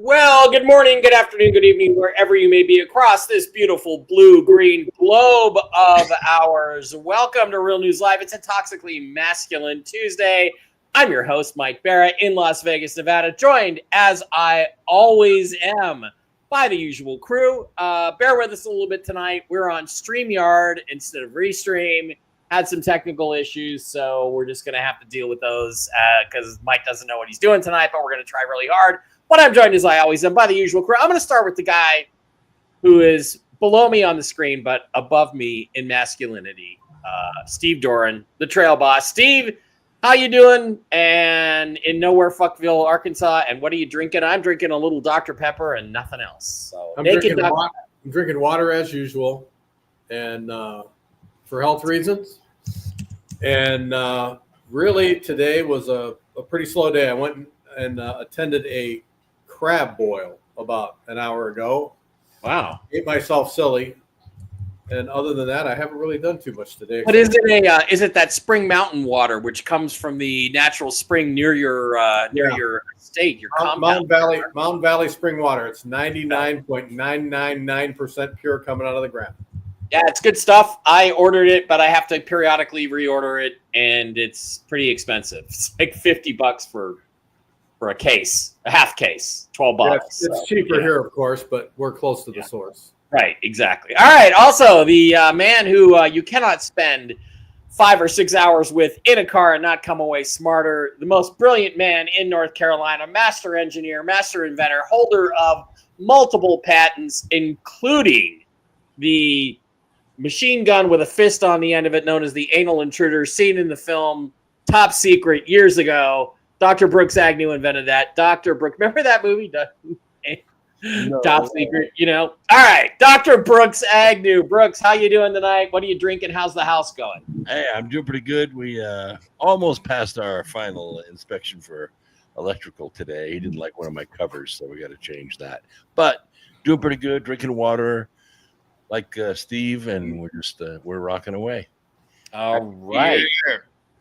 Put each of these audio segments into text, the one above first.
Well, good morning, good afternoon, good evening, wherever you may be across this beautiful blue-green globe of ours. Welcome to Real News Live. It's a Toxically Masculine Tuesday. I'm your host, Mike Bara, in Las Vegas, Nevada, joined, as I always am, by the usual crew. Bear with us a little bit tonight. We're on StreamYard instead of Restream. Had some technical issues, so we're just going to have to deal with those because Mike doesn't know what he's doing tonight, but we're going to try really hard. But I'm joined, as I always am, by the usual crew. I'm going to start with the guy who is below me on the screen, but above me in masculinity, Steve Doran, the trail boss. Steve, how you doing? And in nowhere Fuckville, Arkansas, and what are you drinking? I'm drinking a little Dr. Pepper and nothing else. So I'm drinking water as usual, and for health reasons. And really, today was a pretty slow day. I went and attended a crab boil about an hour ago. Wow. Ate myself silly. And other than that, I haven't really done too much today. But is it that spring mountain water which comes from the natural spring near your estate, your compound? Mountain Valley spring water. It's 99.999% pure coming out of the ground. Yeah, it's good stuff. I ordered it, but I have to periodically reorder it, and it's pretty expensive. It's like $50 for a case, a half case, $12. Yeah, it's cheaper here, of course, but we're close to the source. Right, exactly. All right. Also, the man who you cannot spend 5 or 6 hours with in a car and not come away smarter, the most brilliant man in North Carolina, master engineer, master inventor, holder of multiple patents, including the machine gun with a fist on the end of it, known as the anal intruder, seen in the film Top Secret years ago. Dr. Brooks Agnew invented that. Dr. Brooks, remember that movie? No. Top Secret, you know. All right, Dr. Brooks Agnew. Brooks, how you doing tonight? What are you drinking? How's the house going? Hey, I'm doing pretty good. We almost passed our final inspection for electrical today. He didn't like one of my covers, so we got to change that. But doing pretty good, drinking water like Steve, and we're rocking away. All right. Yeah.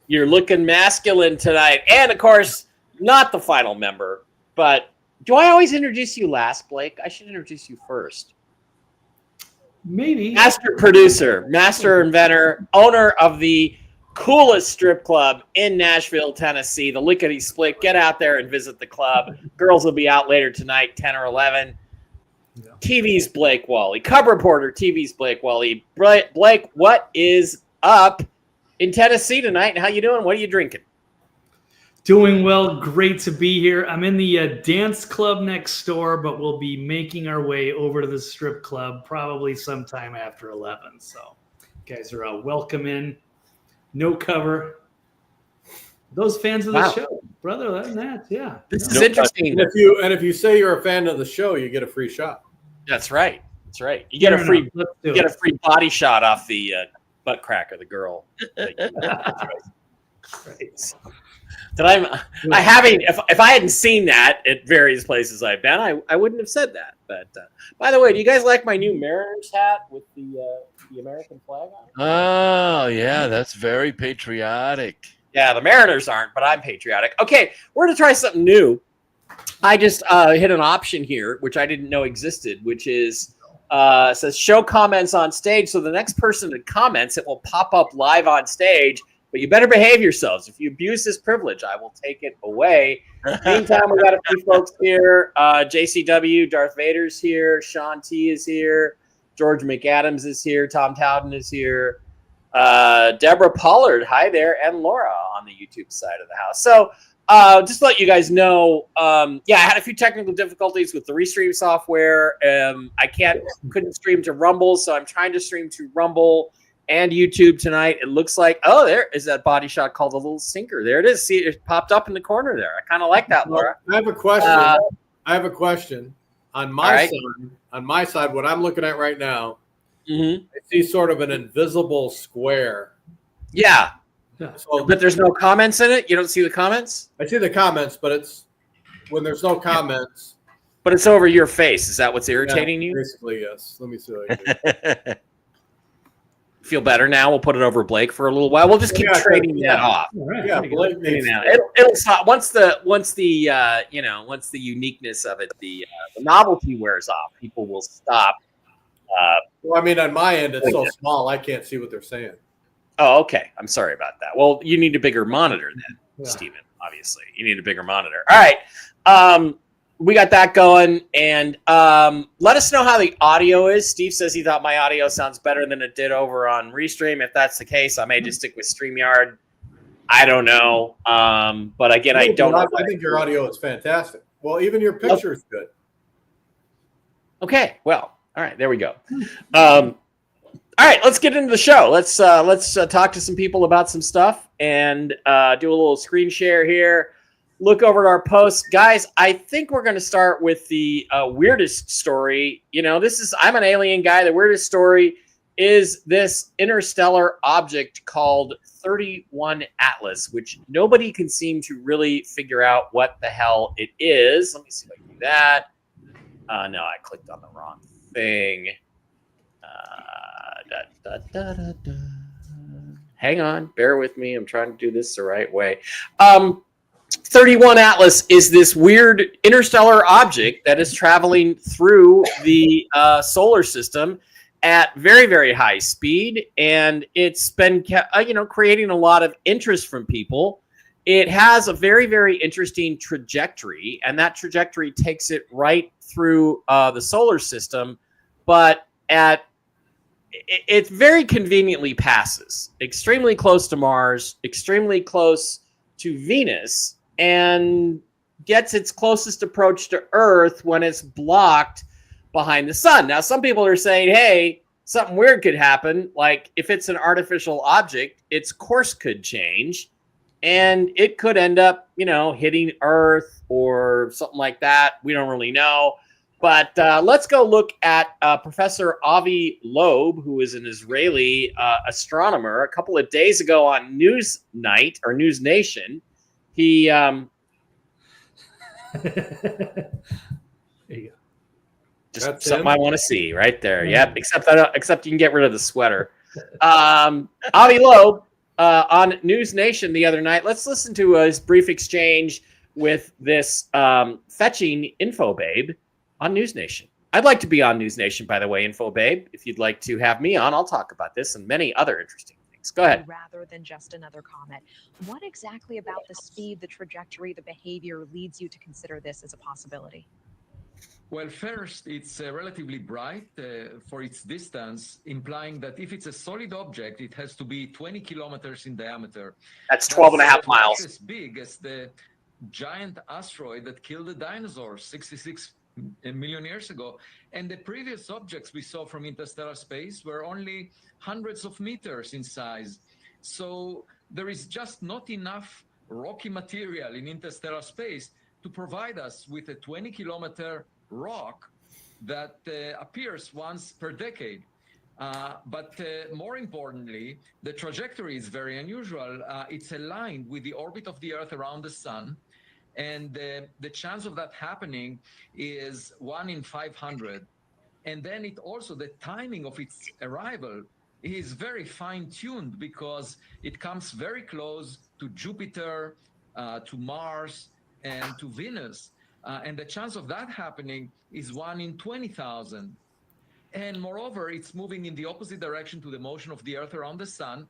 You're looking masculine tonight. And, of course, not the final member, but do I always introduce you last, Blake? I should introduce you first. Maybe. Master producer, master inventor, owner of the coolest strip club in Nashville, Tennessee, the Lickety Split. Get out there and visit the club. Girls will be out later tonight, 10 or 11. Yeah. TV's Blake Wally. Cub reporter, TV's Blake Wally. Blake, what is up in Tennessee tonight, and how you doing? What are you drinking? Doing well. Great to be here. I'm in the dance club next door, but we'll be making our way over to the strip club probably sometime after 11. So you guys are welcome in. No cover. Those fans of the show, brother, other than that, yeah. This is interesting. And if you say you're a fan of the show, you get a free shot. That's right. That's right. You get a free body shot off the butt crack of the girl. Right. If I hadn't seen that at various places I've been, I wouldn't have said that. But by the way, do you guys like my new Mariners hat with the American flag on it? Oh yeah, that's very patriotic. Yeah, the Mariners aren't, but I'm patriotic. Okay, we're gonna try something new. I just hit an option here, which I didn't know existed, which is says show comments on stage. So the next person that comments, it will pop up live on stage. But you better behave yourselves. If you abuse this privilege, I will take it away. Meantime, we got a few folks here. JCW, Darth Vader's here. Sean T is here. George McAdams is here. Tom Towden is here. Deborah Pollard, hi there, and Laura on the YouTube side of the house. So just to let you guys know, I had a few technical difficulties with the Restream software. I couldn't stream to Rumble, so I'm trying to stream to Rumble and YouTube tonight. It looks like, there is that body shot called a little sinker. There it is. See, it popped up in the corner there. I kind of like that, Laura. I have a question. I have a question. On my side, what I'm looking at right now, I see sort of an invisible square. Yeah. So, but there's no comments in it? You don't see the comments? I see the comments, but it's when there's no comments. But it's over your face. Is that what's irritating you? Basically, yes. Let me see what I do. Feel better now? We'll put it over Blake for a little while. We'll just keep trading that off. Right, Yeah, Blake needs it'll stop once the uniqueness of it, the novelty wears off. People will stop. Well, I mean, on my end, it's so small, I can't see what they're saying. Oh, okay. I'm sorry about that. Well, you need a bigger monitor then, Stephen. Obviously, you need a bigger monitor. All right. We got that going, and let us know how the audio is. Steve says he thought my audio sounds better than it did over on Restream. If that's the case, I may just stick with StreamYard. I don't know. But again, I don't know. I think your audio is fantastic. Well, even your picture is good. Okay. Well, all right. There we go. All right, let's get into the show. Let's talk to some people about some stuff and do a little screen share here. Look over at our posts. Guys, I think we're going to start with the weirdest story. I'm an alien guy. The weirdest story is this interstellar object called 31 Atlas, which nobody can seem to really figure out what the hell it is. Let me see if I can do that. No, I clicked on the wrong thing. Hang on, bear with me. I'm trying to do this the right way. 31 Atlas is this weird interstellar object that is traveling through the solar system at very, very high speed, and it's been creating a lot of interest from people. It has a very, very interesting trajectory, and that trajectory takes it right through the solar system, but it very conveniently passes extremely close to Mars, extremely close to Venus, and gets its closest approach to Earth when it's blocked behind the sun. Now, some people are saying, hey, something weird could happen. Like if it's an artificial object, its course could change and it could end up, hitting Earth or something like that. We don't really know. But let's go look at Professor Avi Loeb, who is an Israeli astronomer. A couple of days ago on Newsnight or News Nation, he there you go. Just that's something I want to see right there. Yep. Except you can get rid of the sweater. Avi Loeb on News Nation the other night. Let's listen to his brief exchange with this fetching info babe on News Nation. I'd like to be on News Nation, by the way, Info Babe. If you'd like to have me on, I'll talk about this and many other interesting things. Go ahead. Rather than just another comet, what exactly about the speed, the trajectory, the behavior leads you to consider this as a possibility? Well, first, it's relatively bright for its distance, implying that if it's a solid object, it has to be 20 kilometers in diameter. That's 12 and a half miles. As big as the giant asteroid that killed the dinosaurs 66 a million years ago, and the previous objects we saw from interstellar space were only hundreds of meters in size. So there is just not enough rocky material in interstellar space to provide us with a 20-kilometer rock that appears once per decade. But more importantly, the trajectory is very unusual. It's aligned with the orbit of the Earth around the sun. And the chance of that happening is 1 in 500. And then the timing of its arrival is very fine-tuned because it comes very close to Jupiter, to Mars, and to Venus. And the chance of that happening is 1 in 20,000. And moreover, it's moving in the opposite direction to the motion of the Earth around the sun.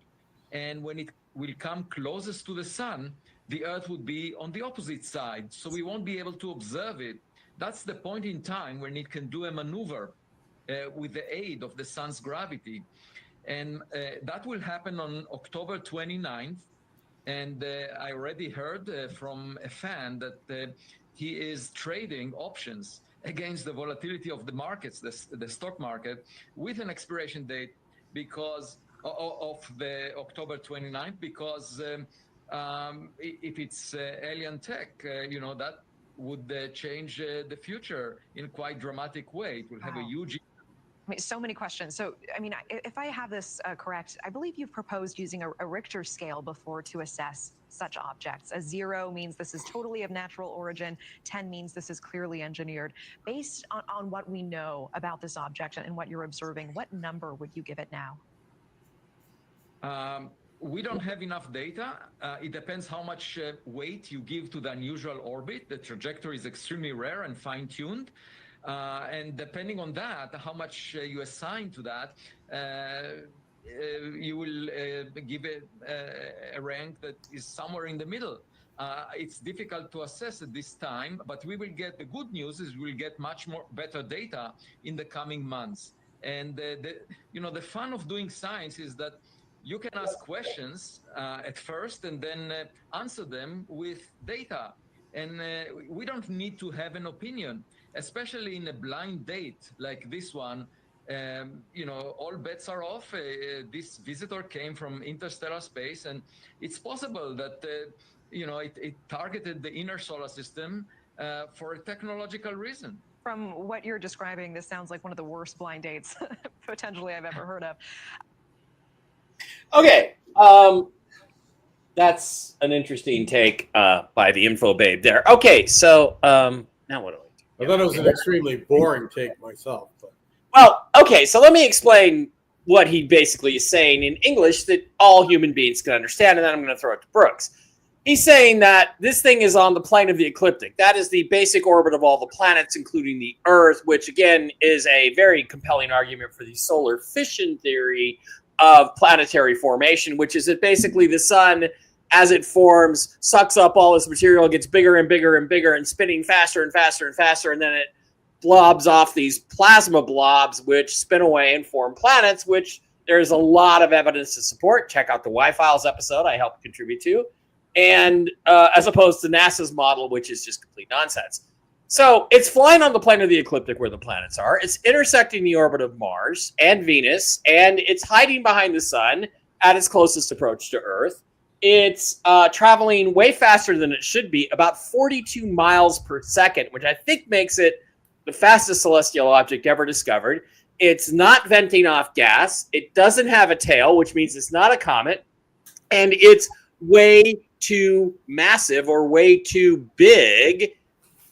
And when it will come closest to the sun, the Earth would be on the opposite side, so we won't be able to observe it. That's the point in time when it can do a maneuver with the aid of the sun's gravity. And that will happen on October 29th. And I already heard from a fan that he is trading options against the volatility of the markets, the stock market, with an expiration date because of the October 29th, because if it's alien tech, that would change the future in quite dramatic way. It will have a huge. I mean, so many questions. So, I mean, if I have this correct, I believe you've proposed using a Richter scale before to assess such objects. A 0 means this is totally of natural origin. 10 means this is clearly engineered. Based on what we know about this object and what you're observing, what number would you give it now? We don't have enough data. It depends how much weight you give to the unusual orbit. The trajectory is extremely rare and fine-tuned. And depending on that, how much you assign to that, you will give it a rank that is somewhere in the middle. It's difficult to assess at this time, but we will get, the good news is we'll get much more better data in the coming months. And the fun of doing science is that you can ask questions at first and then answer them with data. And we don't need to have an opinion, especially in a blind date like this one. All bets are off. This visitor came from interstellar space, and it's possible that it targeted the inner solar system for a technological reason. From what you're describing, this sounds like one of the worst blind dates potentially I've ever heard of. Okay. That's an interesting take by the info babe there. Okay, so now what do I do? I thought it was an extremely boring take myself. But. Well, okay, so let me explain what he basically is saying in English that all human beings can understand, and then I'm going to throw it to Brooks. He's saying that this thing is on the plane of the ecliptic. That is the basic orbit of all the planets, including the Earth, which, again, is a very compelling argument for the solar fission theory of planetary formation, which is that basically the sun, as it forms, sucks up all this material, gets bigger and bigger and bigger, and spinning faster and faster and faster, and then it blobs off these plasma blobs, which spin away and form planets, which there's a lot of evidence to support. Check out the Y-Files episode I helped contribute to. And as opposed to NASA's model, which is just complete nonsense. So it's flying on the plane of the ecliptic where the planets are. It's intersecting the orbit of Mars and Venus, and it's hiding behind the sun at its closest approach to Earth. It's traveling way faster than it should be, about 42 miles per second, which I think makes it the fastest celestial object ever discovered. It's not venting off gas. It doesn't have a tail, which means it's not a comet. And it's way too massive or way too big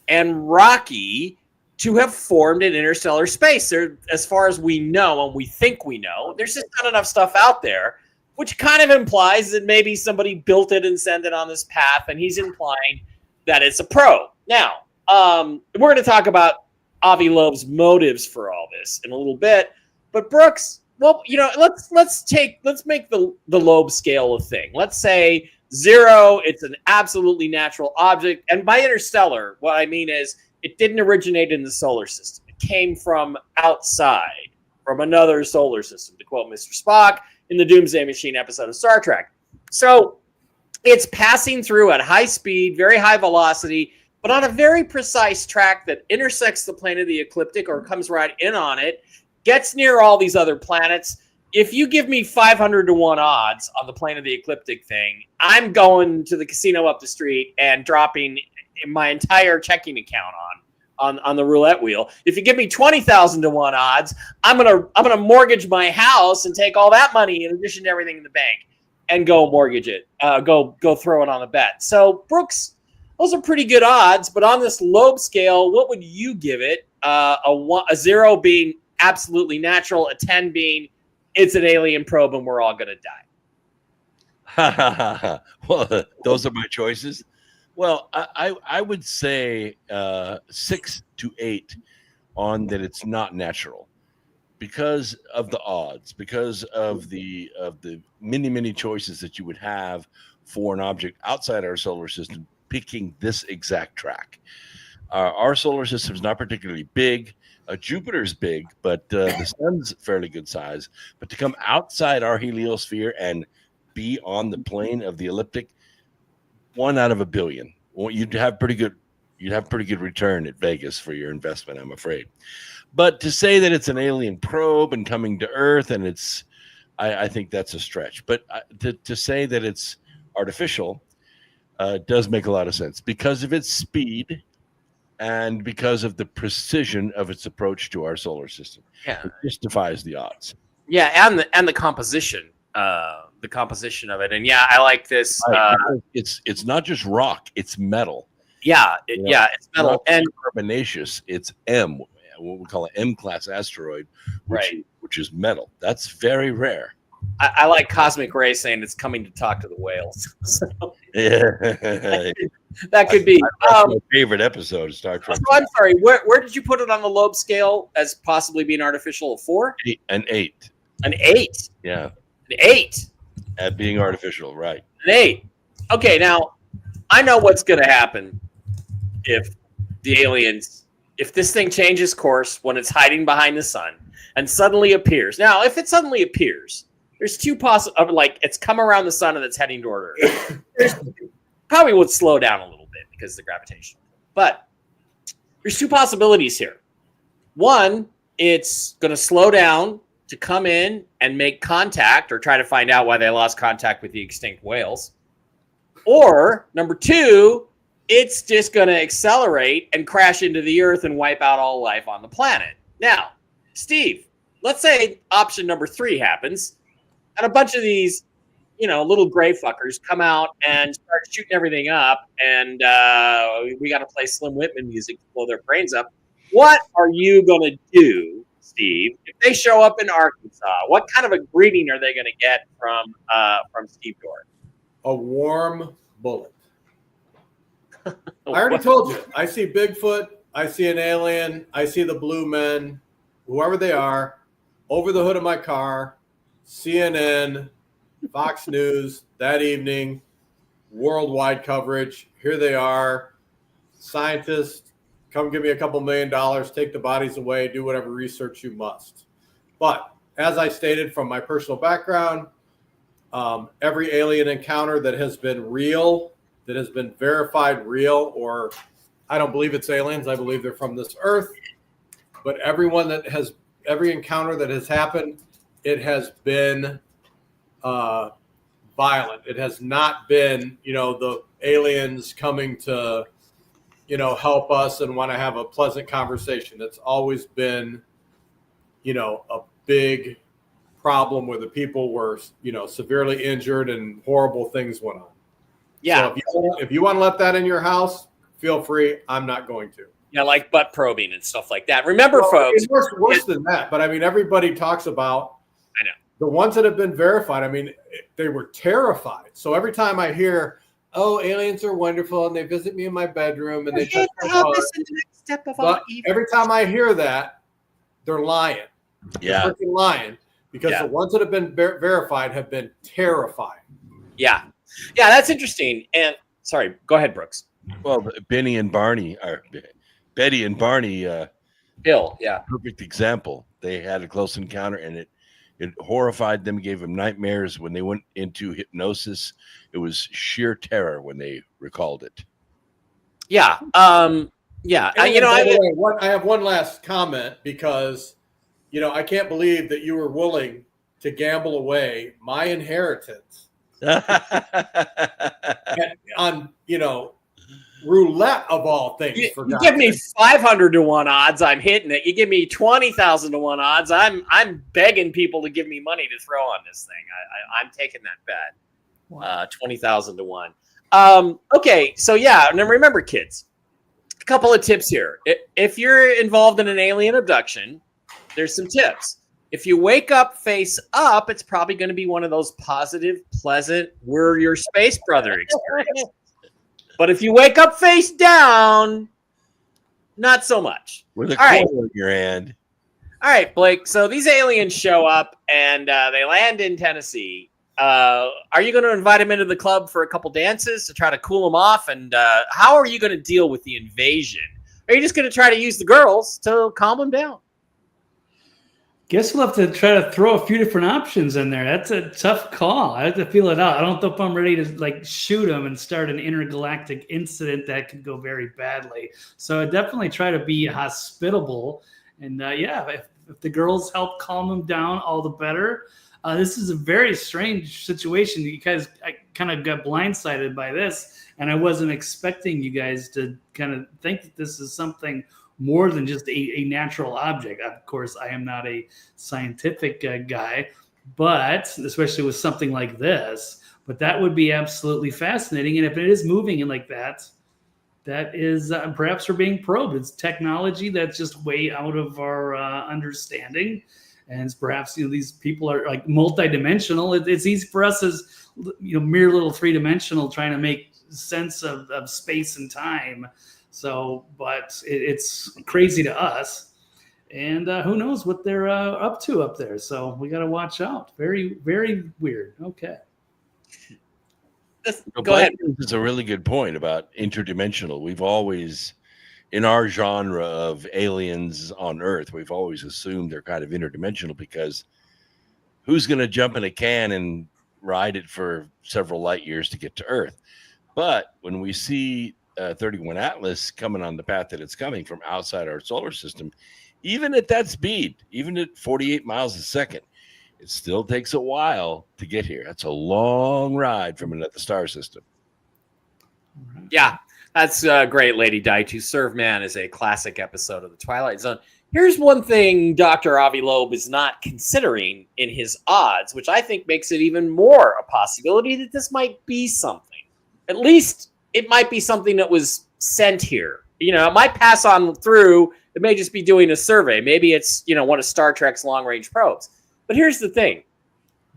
and rocky to have formed in interstellar space. There, as far as we know, and we think we know, there's just not enough stuff out there, which kind of implies that maybe somebody built it and sent it on this path, and he's implying that it's a probe. Now, we're going to talk about Avi Loeb's motives for all this in a little bit, but Brooks, well, let's make the Loeb scale a thing. Let's say 0, it's an absolutely natural object. And by interstellar, what I mean is it didn't originate in the solar system. It came from outside, from another solar system, to quote Mr. Spock in the Doomsday Machine episode of Star Trek. So it's passing through at high speed, very high velocity, but on a very precise track that intersects the plane of the ecliptic or comes right in on it, gets near all these other planets. If you give me 500 to 1 odds on the plane of the ecliptic thing, I'm going to the casino up the street and dropping my entire checking account on the roulette wheel. If you give me 20,000 to 1 odds, I'm gonna mortgage my house and take all that money in addition to everything in the bank and go mortgage it, go throw it on a bet. So Brooks, those are pretty good odds, but on this Loeb scale, what would you give it? A 0 being absolutely natural, a 10 being it's an alien probe and we're all going to die. Well, those are my choices. Well, I would say 6 to 8 on that it's not natural because of the odds, because of the many choices that you would have for an object outside our solar system picking this exact track. Our solar system is not particularly big. Jupiter's big, but the sun's fairly good size. But to come outside our heliosphere and be on the plane of the ecliptic, 1 out of a billion. Well, you'd have pretty good return at Vegas for your investment, I'm afraid. But to say that it's an alien probe and coming to Earth, and I think that's a stretch. But to say that it's artificial does make a lot of sense because of its speed and because of the precision of its approach to our solar system. Yeah, it just defies the odds. Yeah, and the composition of it, and yeah, I like this. It's not just rock; it's metal. Yeah, it's metal and carbonaceous. It's M, what we call an M-class asteroid, which is metal. That's very rare. I like Cosmic Ray saying it's coming to talk to the whales. So, yeah, that could be my favorite episode of Star Trek. So I'm sorry. Where did you put it on the Loeb scale as possibly being artificial? A 4? An 8. An 8. Yeah, an 8. At being artificial, right? An 8. Okay, now I know what's going to happen if this thing changes course when it's hiding behind the sun and suddenly appears. Now, if it suddenly appears, there's two possible, like it's come around the sun and it's heading toward Earth. Probably would slow down a little bit because of the gravitational. But there's two possibilities here. One, it's going to slow down to come in and make contact or try to find out why they lost contact with the extinct whales. Or number two, it's just going to accelerate and crash into the Earth and wipe out all life on the planet. Now, Steve, let's say option number 3 happens, and a bunch of these, little gray fuckers come out and start shooting everything up, and we got to play Slim Whitman music to blow their brains up. What are you going to do, Steve, if they show up in Arkansas? What kind of a greeting are they going to get from Steve Dorr? A warm bullet. I already told you. I see Bigfoot. I see an alien. I see the blue men, whoever they are, over the hood of my car. CNN, Fox News that evening, worldwide coverage. Here they are. Scientists, come give me a couple $1 million, take the bodies away, do whatever research you must. But as I stated from my personal background, every alien encounter that has been real, that has been verified real, or I don't believe it's aliens, I believe they're from this earth, but every encounter that has happened, it has been violent. It has not been, the aliens coming to, help us and want to have a pleasant conversation. It's always been, a big problem where the people were, severely injured and horrible things went on. Yeah. So if you want to let that in your house, feel free. I'm not going to. Yeah, like butt probing and stuff like that. Remember, folks. It's worse than that. But everybody talks about the ones that have been verified. They were terrified. So every time I hear, "Oh, aliens are wonderful and they visit me in my bedroom and they touch my heart," every time I hear that, they're lying. Yeah, they're freaking lying because the ones that have been verified have been terrifying. Yeah, that's interesting. And sorry, go ahead, Brooks. Well, Betty and Barney, Bill, yeah, perfect example. They had a close encounter, and it horrified them, gave them nightmares. When they went into hypnosis, it was sheer terror when they recalled it. Yeah, yeah. I have one last comment because, I can't believe that you were willing to gamble away my inheritance on, roulette of all things. You give me 500 to 1 odds, I'm hitting it. You give me 20,000 to 1 odds, I'm begging people to give me money to throw on this thing. I'm taking that bet. Wow. 20,000 to 1. Okay, so yeah, and then remember, kids, a couple of tips here. If you're involved in an alien abduction, there's some tips. If you wake up face up, it's probably going to be one of those positive, pleasant, we're your space brother experiences. But if you wake up face down, not so much. With a coin in your hand. All right, Blake. So these aliens show up and they land in Tennessee. Are you going to invite them into the club for a couple dances to try to cool them off? And how are you going to deal with the invasion? Or are you just going to try to use the girls to calm them down? Guess we'll have to try to throw a few different options in there. That's a tough call. I have to feel it out. I don't know if I'm ready to like shoot them and start an intergalactic incident that could go very badly. So I definitely try to be hospitable. And if the girls help calm them down, all the better. This is a very strange situation. You guys, I kind of got blindsided by this, and I wasn't expecting you guys to kind of think that this is something more than just a natural object. Of course, I am not a scientific guy, but especially with something like this, but that would be absolutely fascinating. And if it is moving like that, that is perhaps we're being probed. It's technology that's just way out of our understanding. And it's perhaps, these people are like multidimensional. It's easy for us as, mere little three-dimensional trying to make sense of space and time. So, but it's crazy to us, and who knows what they're up to up there. So we got to watch out. Very, very weird. Okay. Go ahead. This is a really good point about interdimensional. We've always, in our genre of aliens on Earth, we've always assumed they're kind of interdimensional because who's going to jump in a can and ride it for several light years to get to Earth? But when we see 31 Atlas coming on the path that it's coming from outside our solar system, even at that speed, even at 48 miles a second, it still takes a while to get here. That's a long ride from another star system. Yeah, that's great, Lady Di. To Serve Man is a classic episode of The Twilight Zone. Here's one thing Dr. Avi Loeb is not considering in his odds, which I think makes it even more a possibility that this might be something. At least it might be something that was sent here. It might pass on through. It may just be doing a survey. Maybe it's, one of Star Trek's long-range probes. But here's the thing.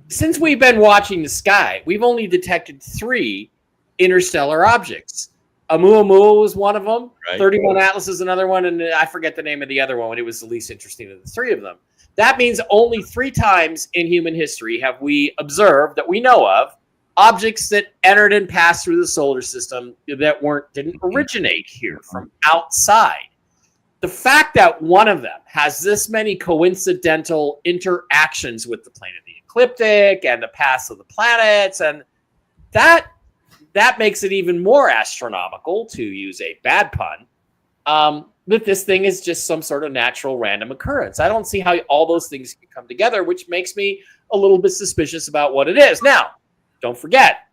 Since we've been watching the sky, we've only detected 3 interstellar objects. Oumuamua was one of them. Right. 31 Atlas is another one. And I forget the name of the other one. It was the least interesting of the 3 of them. That means only 3 times in human history have we observed, that we know of, objects that entered and passed through the solar system that didn't originate here, from outside. The fact that one of them has this many coincidental interactions with the plane of the ecliptic and the paths of the planets, and that makes it even more astronomical, to use a bad pun, that this thing is just some sort of natural random occurrence. I don't see how all those things can come together, which makes me a little bit suspicious about what it is. Now, don't forget,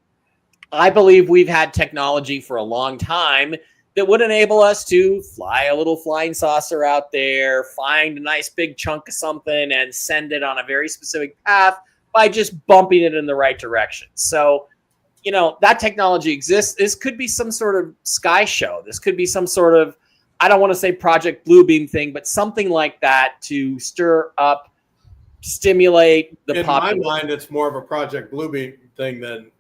I believe we've had technology for a long time that would enable us to fly a little flying saucer out there, find a nice big chunk of something, and send it on a very specific path by just bumping it in the right direction. So, that technology exists. This could be some sort of sky show. This could be some sort of, I don't want to say Project Bluebeam thing, but something like that to stir up, stimulate the population. In my mind, it's more of a Project Bluebeam thing than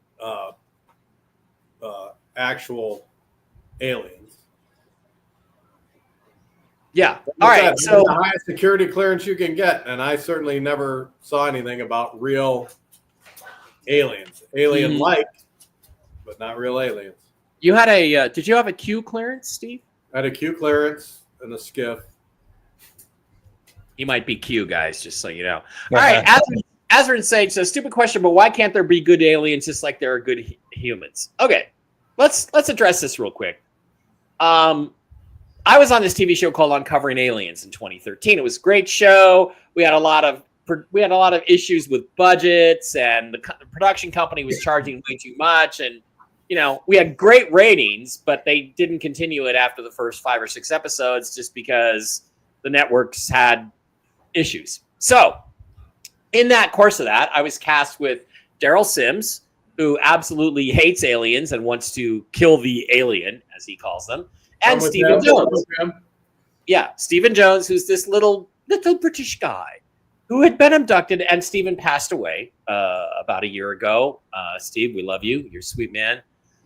actual aliens. Yeah. All right. So the highest security clearance you can get, and I certainly never saw anything about real aliens, alien-like, but not real aliens. You had did you have a Q clearance, Steve? I had a Q clearance and a skiff. He might be Q, guys, just so you know. All right. Azrin Sage says, stupid question, but why can't there be good aliens just like there are good humans? Okay. Let's address this real quick. I was on this TV show called Uncovering Aliens in 2013. It was a great show. We had a lot of issues with budgets, and the production company was charging way too much. And, we had great ratings, but they didn't continue it after the first 5 or 6 episodes just because the networks had issues. So in that course of that, I was cast with Daryl Sims, who absolutely hates aliens and wants to kill the alien, as he calls them, and Stephen Jones. Yeah, Stephen Jones, who's this little British guy who had been abducted, and Stephen passed away about a year ago. Steve, we love you. You're a sweet man.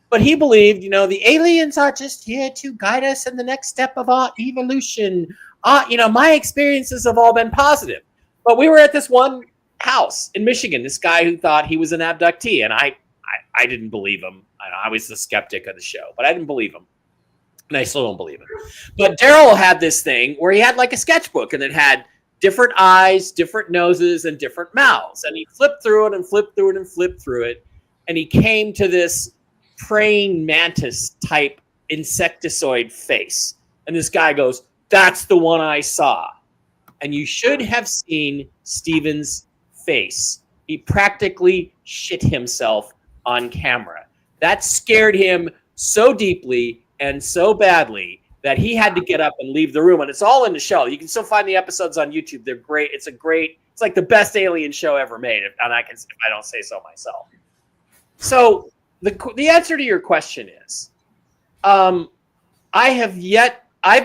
But he believed, the aliens are just here to guide us in the next step of our evolution. My experiences have all been positive. But we were at this one house in Michigan, this guy who thought he was an abductee, and I didn't believe him. I was the skeptic of the show, but I didn't believe him. And I still don't believe it. But Daryl had this thing where he had like a sketchbook and it had different eyes, different noses, and different mouths. And he flipped through it and flipped through it and flipped through it. And he came to this praying mantis type insectoid face. And this guy goes, "That's the one I saw." And you should have seen Steven's face. He practically shit himself on camera. That scared him so deeply and so badly that he had to get up and leave the room. And it's all in the show. You can still find the episodes on YouTube. They're great. It's like the best alien show ever made. And if I don't say so myself. So the answer to your question is, I've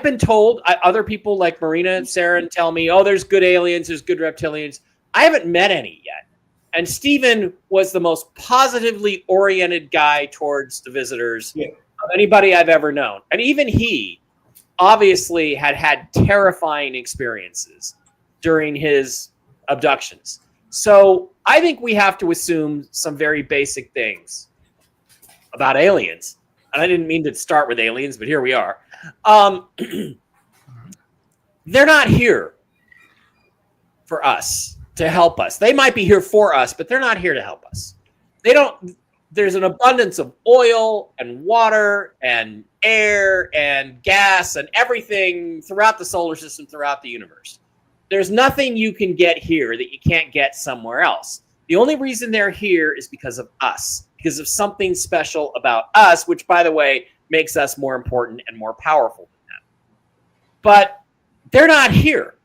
been told, other people like Marina and Sarah tell me, oh, there's good aliens, there's good reptilians. I haven't met any yet. And Steven was the most positively oriented guy towards the visitors of anybody I've ever known. And even he obviously had terrifying experiences during his abductions. So I think we have to assume some very basic things about aliens. And I didn't mean to start with aliens, but here we are. They're not here for us to help us. They might be here for us, but they're not here to help us. There's an abundance of oil and water and air and gas and everything throughout the solar system, throughout the universe. There's nothing you can get here that you can't get somewhere else. The only reason they're here is because of us, because of something special about us, which, by the way, makes us more important and more powerful than them. But they're not here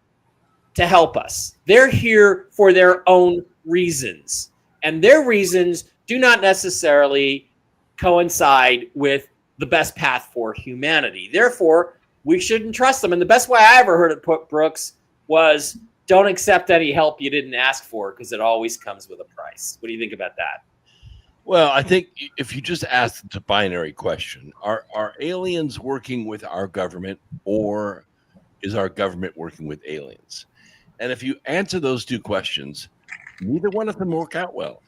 to help us. They're here for their own reasons. And their reasons do not necessarily coincide with the best path for humanity. Therefore, we shouldn't trust them. And the best way I ever heard it put, Brooks, was don't accept any help you didn't ask for because it always comes with a price. What do you think about that? Well, I think if you just ask the binary question, are aliens working with our government or is our government working with aliens? And if you answer those two questions, neither one of them work out well.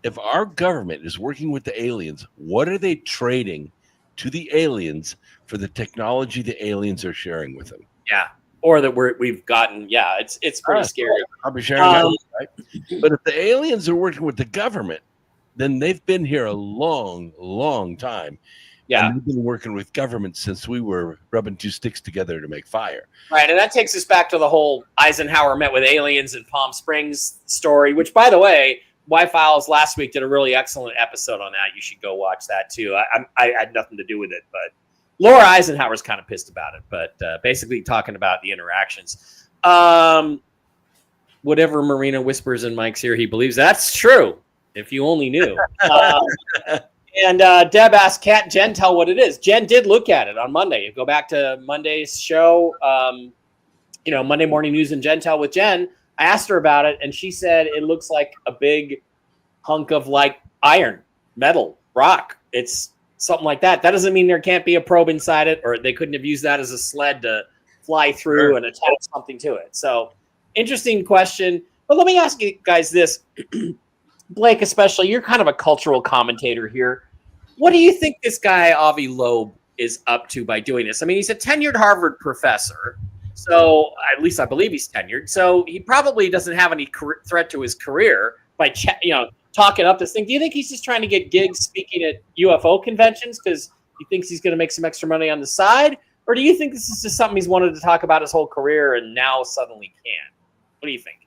If our government is working with the aliens, what are they trading to the aliens for the technology the aliens are sharing with them? Yeah. Or that we've gotten, it's pretty scary. I'll be sharing that, right? But if the aliens are working with the government, then they've been here a long, long time. Yeah. And we've been working with government since we were rubbing two sticks together to make fire. Right. And that takes us back to the whole Eisenhower met with aliens in Palm Springs story, which, by the way, Y-Files last week did a really excellent episode on that. You should go watch that, too. I had nothing to do with it, but Laura Eisenhower's kind of pissed about it, but basically talking about the interactions. Whatever Marina whispers in Mike's ear, he believes that's true. If you only knew. And Deb asked Jen tell what it is. Jen did look at it on Monday. You go back to Monday's show, Monday Morning News and Gentel with Jen. I asked her about it, and she said it looks like a big hunk of like iron, metal, rock. It's something like that. That doesn't mean there can't be a probe inside it, or they couldn't have used that as a sled to fly through and attach something to it. So, interesting question. But let me ask you guys this. Blake, especially, you're kind of a cultural commentator here. What do you think this guy, Avi Loeb, is up to by doing this? I mean, he's a tenured Harvard professor, so at least I believe he's tenured. So he probably doesn't have any threat to his career by talking up this thing. Do you think he's just trying to get gigs speaking at UFO conventions because he thinks he's going to make some extra money on the side? Or do you think this is just something he's wanted to talk about his whole career and now suddenly can? What do you think?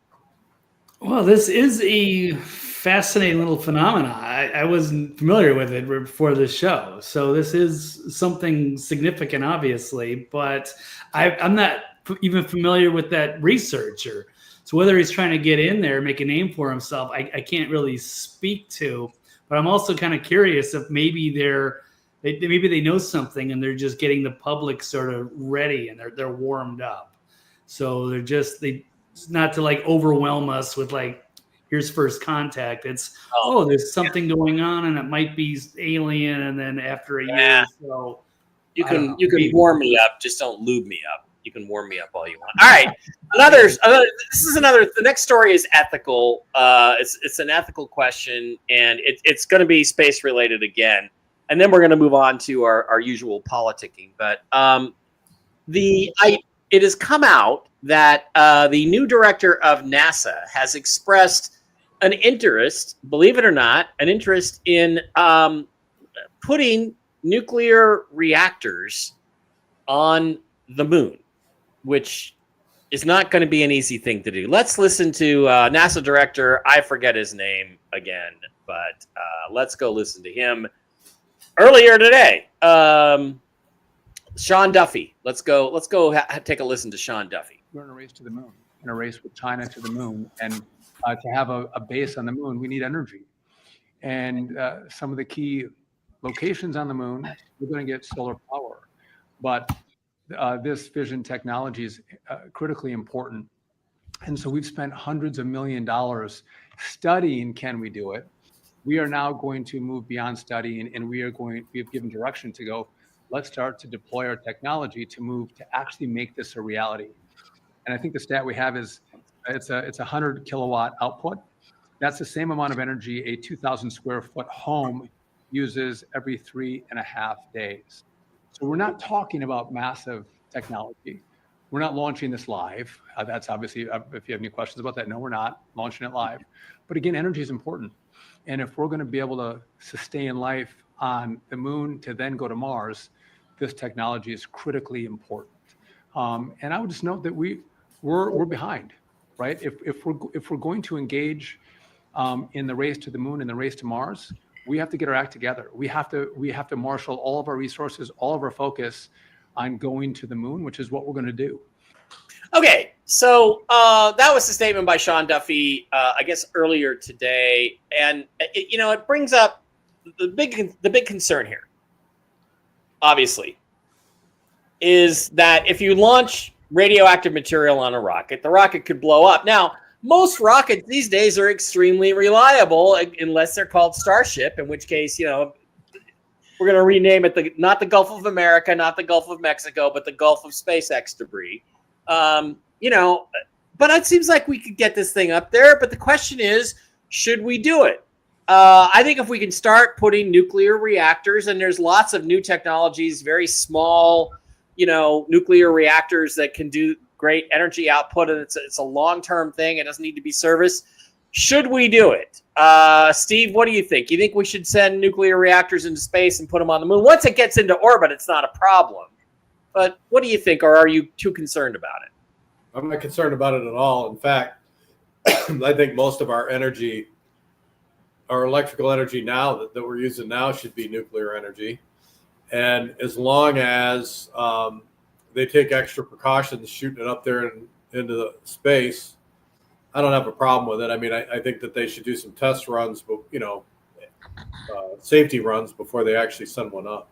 Well, this is a fascinating little phenomenon. I wasn't familiar with it before this show. So this is something significant, obviously, but I'm not even familiar with that researcher. So whether he's trying to get in there, make a name for himself, I can't really speak to. But I'm also kind of curious if maybe they know something and they're just getting the public sort of ready and they're warmed up. So it's not to like overwhelm us with like, here's first contact. It's, there's something going on and it might be alien. And then after a year or so, you can warm me up. Just don't lube me up. You can warm me up all you want. All right. The next story is ethical. It's an ethical question and it's going to be space related again. and then we're going to move on to our usual politicking. But it has come out that the new director of NASA has expressed an interest, believe it or not, in putting nuclear reactors on the moon, which is not going to be an easy thing to do. Let's listen to NASA director. I forget his name again, but let's go listen to him earlier today. Sean Duffy. Let's go take a listen to Sean Duffy. We're in a race to the moon, in a race with China to the moon. And to have a base on the moon, we need energy. And some of the key locations on the moon, we're going to get solar power. But this fission technology is critically important. And so we've spent hundreds of $millions studying, can we do it? We are now going to move beyond studying, and we have given direction to go, let's start to deploy our technology to move to actually make this a reality. And I think the stat we have is it's a 100 kilowatt output. That's the same amount of energy a 2,000 square foot home uses every 3.5 days. So we're not talking about massive technology. We're not launching this live. That's obviously, if you have any questions about that, no, we're not launching it live. But again, energy is important. And if we're going to be able to sustain life on the moon to then go to Mars, this technology is critically important. And I would just note that we're behind, right? If we're going to engage in the race to the moon and the race to Mars, we have to get our act together. We have to marshal all of our resources, all of our focus on going to the moon, which is what we're going to do. Okay, so that was the statement by Sean Duffy, I guess earlier today, and it brings up the big concern here. Obviously, is that if you launch radioactive material on a rocket, the rocket could blow up. Now, most rockets these days are extremely reliable, unless they're called Starship, in which case, we're going to rename it not the Gulf of America, not the Gulf of Mexico, but the Gulf of SpaceX debris. But it seems like we could get this thing up there. But the question is, should we do it? I think if we can start putting nuclear reactors, and there's lots of new technologies, very small, nuclear reactors that can do great energy output, and it's a long-term thing. It doesn't need to be serviced. Should we do it? Steve, what do you think? You think we should send nuclear reactors into space and put them on the moon? Once it gets into orbit, it's not a problem. But what do you think, or are you too concerned about it? I'm not concerned about it at all. In fact, I think most of our energy, our electrical energy now that we're using now, should be nuclear energy. And as long as they take extra precautions shooting it up there into the space, I don't have a problem with it. I mean, I think that they should do some test runs, but safety runs before they actually send one up.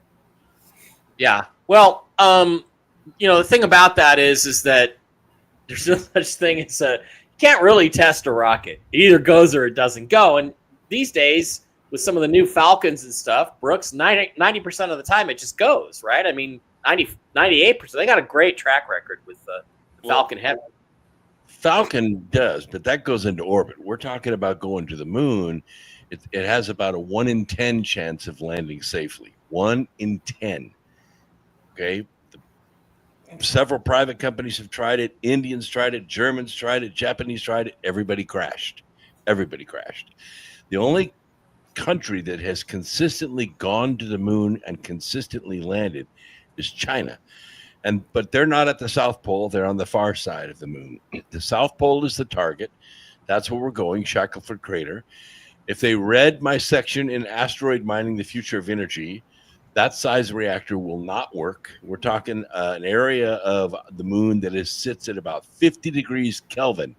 Yeah. Well, the thing about that is that there's no such thing as you can't really test a rocket. It either goes or it doesn't go. And these days, with some of the new Falcons and stuff, Brooks, 90% of the time it just goes, right? I mean, 98%. They got a great track record with the Falcon Heavy. Falcon does, but that goes into orbit. We're talking about going to the moon. It has about a 1 in 10 chance of landing safely. 1 in 10. Okay. Several private companies have tried it. Indians tried it. Germans tried it. Japanese tried it. Everybody crashed. The only country that has consistently gone to the moon and consistently landed is China. But they're not at the South Pole. They're on the far side of the moon. The South Pole is the target. That's where we're going, Shackelford Crater. If they read my section in Asteroid Mining, the Future of Energy, that size reactor will not work. We're talking an area of the moon that sits at about 50 degrees Kelvin.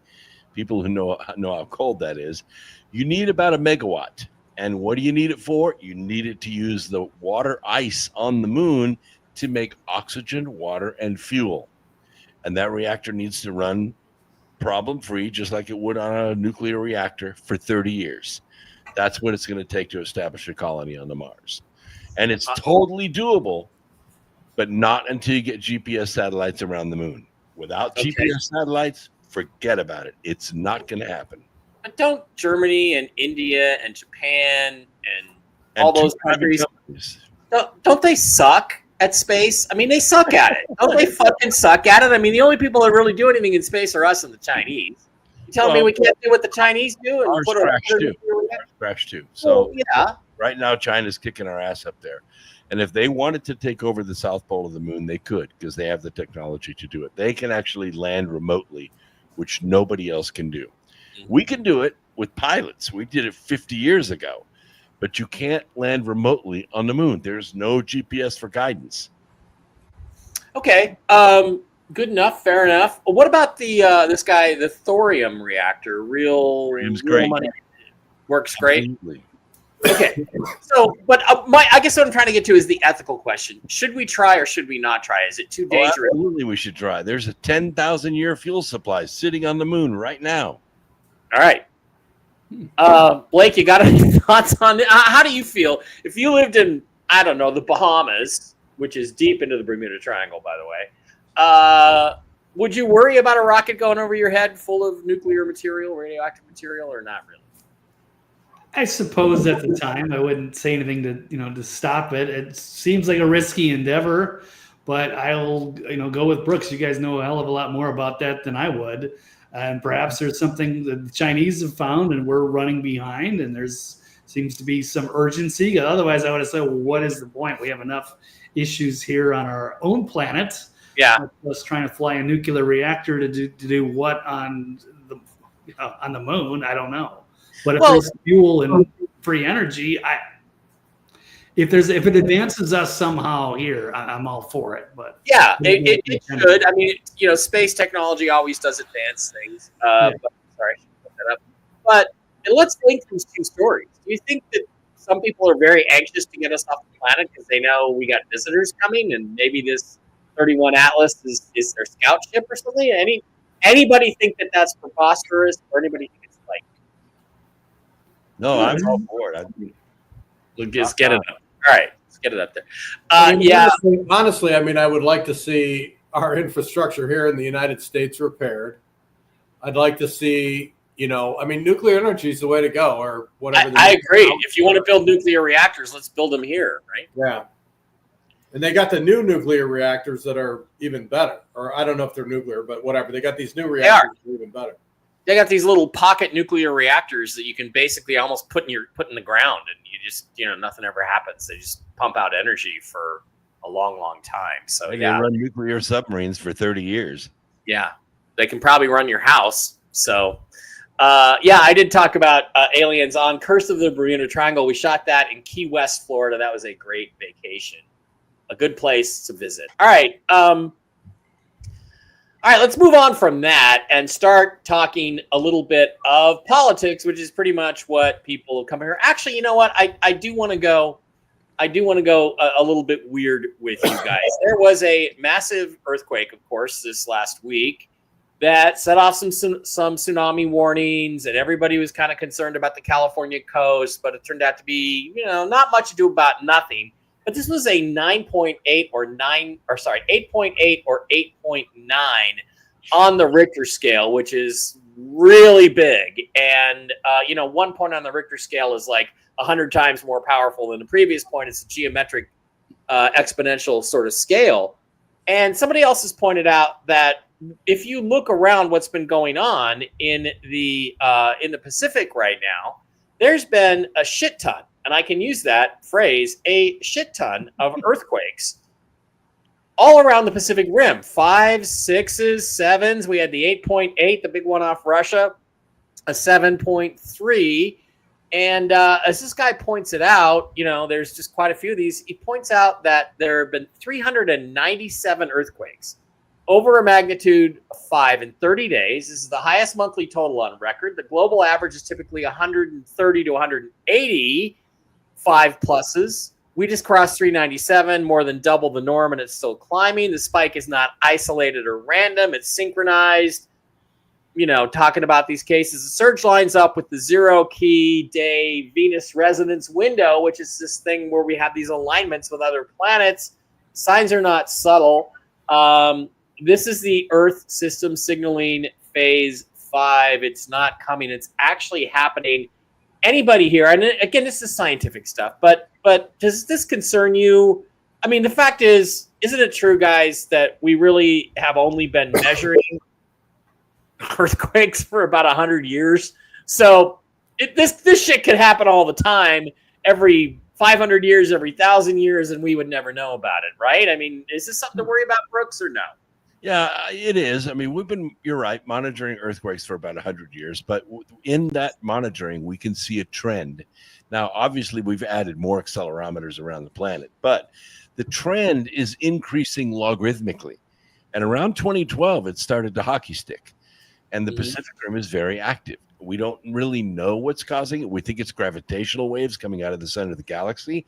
People who know how cold that is. You need about 1 megawatt. And what do you need it for? You need it to use the water ice on the moon to make oxygen, water, and fuel. And that reactor needs to run problem-free, just like it would on a nuclear reactor, for 30 years. That's what it's going to take to establish a colony on the Mars. And it's totally doable, but not until you get GPS satellites around the moon. Without GPS satellites, forget about it. It's not going to happen. But don't Germany and India and Japan and all those countries don't they suck at space? I mean, they suck at it. Don't they fucking suck at it? I mean, the only people that really do anything in space are us and the Chinese. You tell me we can't do what the Chinese do and Ours put crash too. So yeah. right now, China's kicking our ass up there. And if they wanted to take over the South Pole of the moon, they could, because they have the technology to do it. They can actually land remotely, which nobody else can do. We can do it with pilots. We did it 50 years ago, but you can't land remotely on the moon. There's no GPS for guidance. Okay. Good enough. Fair enough. What about the this guy, the thorium reactor? Thorium's great. Money. Works great. Absolutely. Okay. So, but I guess what I'm trying to get to is the ethical question. Should we try or should we not try? Is it too dangerous? Absolutely, we should try. There's a 10,000-year fuel supply sitting on the moon right now. All right. Blake, you got any thoughts on it? How do you feel if you lived in, I don't know, the Bahamas, which is deep into the Bermuda Triangle, by the way? Would you worry about a rocket going over your head full of nuclear material, radioactive material, or not really? I suppose at the time I wouldn't say anything to stop it. It seems like a risky endeavor, but I'll go with Brooks. You guys know a hell of a lot more about that than I would, and perhaps there's something that the Chinese have found and we're running behind, and there's seems to be some urgency. Otherwise, I would have said, well, what is the point? We have enough issues here on our own planet. Yeah, us trying to fly a nuclear reactor to do what on the moon? I don't know. But if there's fuel and free energy, if it advances us somehow here, I'm all for it. But yeah, it should. I mean, space technology always does advance things. But, sorry, I should put that up. But let's link these two stories. Do you think that some people are very anxious to get us off the planet because they know we got visitors coming, and maybe this 31 Atlas is their scout ship or something? Anybody think that that's preposterous, or anybody think it's like? No, I'm all for it. Just get it up. All right, let's get it up there. Honestly, I mean, I would like to see our infrastructure here in the United States repaired. I'd like to see, nuclear energy is the way to go, or whatever. I agree. If you want to build nuclear reactors, let's build them here, right? Yeah. And they got the new nuclear reactors that are even better. Or I don't know if they're nuclear, but whatever. They got these new reactors that are even better. They got these little pocket nuclear reactors that you can basically almost put in the ground, and you just nothing ever happens. They just pump out energy for a long, long time. So they can run nuclear submarines for 30 years. Yeah, they can probably run your house. So I did talk about Aliens on Curse of the Bermuda Triangle. We shot that in Key West, Florida. That was a great vacation, a good place to visit. All right. All right, let's move on from that and start talking a little bit of politics, which is pretty much what people come here. Actually, you know what? I do want to go. I do want to go a little bit weird with you guys. There was a massive earthquake, of course, this last week that set off some tsunami warnings, and everybody was kind of concerned about the California coast, but it turned out to be, not much to do about nothing. But this was a 8.8 or 8.9 on the Richter scale, which is really big. And, 1 point on the Richter scale is like 100 times more powerful than the previous point. It's a geometric exponential sort of scale. And somebody else has pointed out that if you look around what's been going on in the Pacific right now, there's been a shit ton. And I can use that phrase, a shit ton of earthquakes all around the Pacific Rim. 5s, 6s, 7s. We had the 8.8, the big one off Russia, a 7.3. And as this guy points it out, there's just quite a few of these. He points out that there have been 397 earthquakes over a magnitude of 5 in 30 days. This is the highest monthly total on record. The global average is typically 130 to 180. 5 pluses. We just crossed 397, more than double the norm, and it's still climbing. The spike is not isolated or random. It's synchronized. Talking about these cases, the surge lines up with the 0 key day Venus resonance window, which is this thing where we have these alignments with other planets. Signs are not subtle. This is the Earth system signaling phase 5. It's not coming. It's actually happening anybody here, and again, this is scientific stuff, but does this concern you? I mean, the fact is, isn't it true, guys, that we really have only been measuring earthquakes for about 100 years? So this shit could happen all the time, every 500 years, every 1,000 years, and we would never know about it, right? I mean, is this something to worry about, Brooks, or no? Yeah, it is. I mean, you're right, monitoring earthquakes for about 100 years, but in that monitoring, we can see a trend. Now, obviously, we've added more accelerometers around the planet, but the trend is increasing logarithmically. And around 2012, it started to hockey stick, and the Pacific Rim is very active. We don't really know what's causing it. We think it's gravitational waves coming out of the center of the galaxy,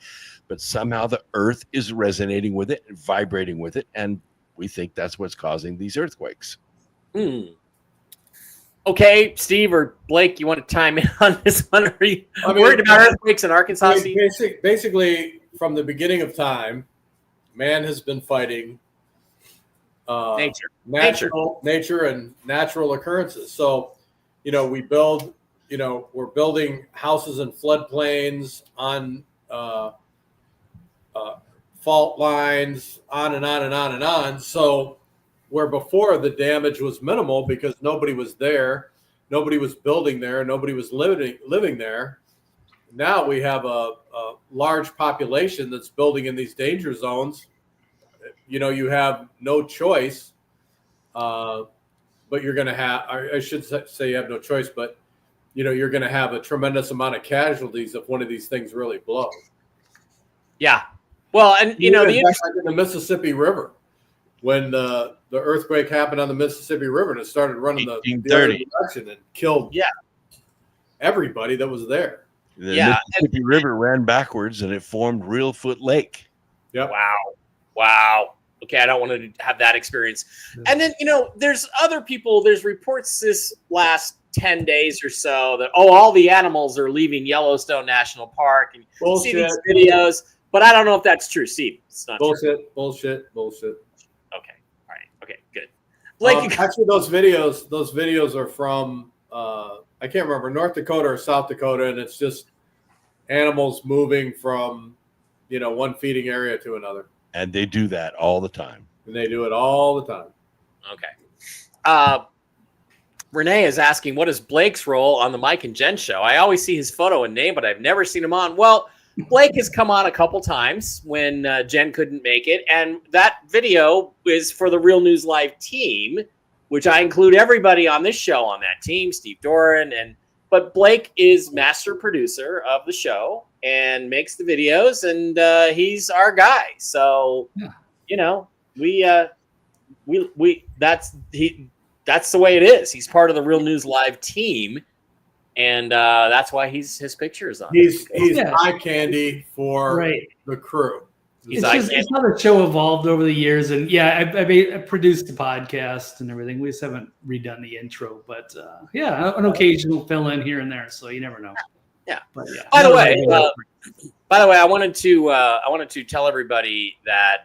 but somehow the Earth is resonating with it, vibrating with it, and we think that's what's causing these earthquakes. Okay, Steve or Blake, you want to chime in on this one? Are you worried about earthquakes in Arkansas? Basically, from the beginning of time, man has been fighting nature and natural occurrences. So, we build, we're building houses in floodplains, on fault lines, on and on and on and on. So where before the damage was minimal because nobody was there, nobody was building there, nobody was living there. Now we have a large population that's building in these danger zones. You have no choice, but you're going to have, I should say you have no choice, but you're going to have a tremendous amount of casualties if one of these things really blows. Yeah. Well, and in the Mississippi River, when the earthquake happened on the Mississippi River and it started running the other direction and killed everybody that was there. The Mississippi River ran backwards and it formed Reelfoot Lake. Yep. Wow. Okay, I don't want to have that experience. And then, there's other people, there's reports this last 10 days or so that, all the animals are leaving Yellowstone National Park. And you see these videos, but I don't know if that's true, Steve. It's not true. Bullshit. Okay. All right. Okay, good. Blake, actually, those videos are from, I can't remember, North Dakota or South Dakota, and it's just animals moving from, one feeding area to another. And they do that all the time. And they do it all the time. Okay. Renee is asking, what is Blake's role on the Mike and Jen show? I always see his photo and name, but I've never seen him on. Well, Blake has come on a couple times when Jen couldn't make it. And that video is for the Real News Live team, which I include everybody on this show on that team, Steve Doran. But Blake is master producer of the show and makes the videos, and he's our guy. So, that's the way it is. He's part of the Real News Live team, and that's why his picture is on. He's eye candy for the crew. It's how the show evolved over the years, and I produced the podcast and everything. We just haven't redone the intro, but an occasional fill in here and there, so you never know. Yeah. But, By the way, I wanted to tell everybody that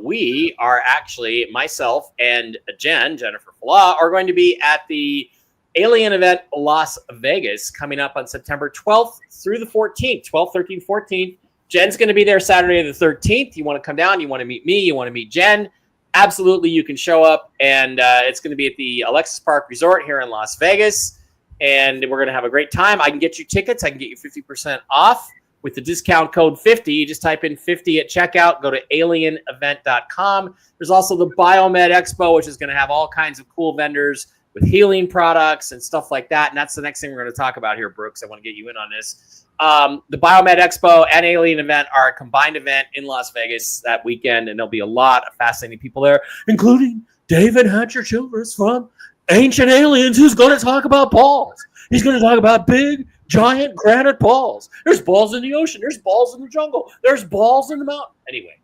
we are actually, myself and Jennifer Falah, are going to be at the Alien event Las Vegas coming up on September 12th through the 14th, 12th, 13th, 14th. Jen's going to be there Saturday the 13th. You want to come down, you want to meet me, you want to meet Jen, absolutely you can show up. And it's going to be at the Alexis Park Resort here in Las Vegas. And we're going to have a great time. I can get you tickets. I can get you 50% off with the discount code 50. You just type in 50 at checkout. Go to alienevent.com. There's also the Biomed Expo, which is going to have all kinds of cool vendors with healing products and stuff like that. And that's the next thing we're going to talk about here, Brooks. I want to get you in on this. The Biomed Expo and Alien event are a combined event in Las Vegas that weekend, and there'll be a lot of fascinating people there, including David Hatcher Childress from Ancient Aliens, who's going to talk about balls. He's going to talk about big, giant granite balls. There's balls in the ocean. There's balls in the jungle. There's balls in the mountain. Anyway,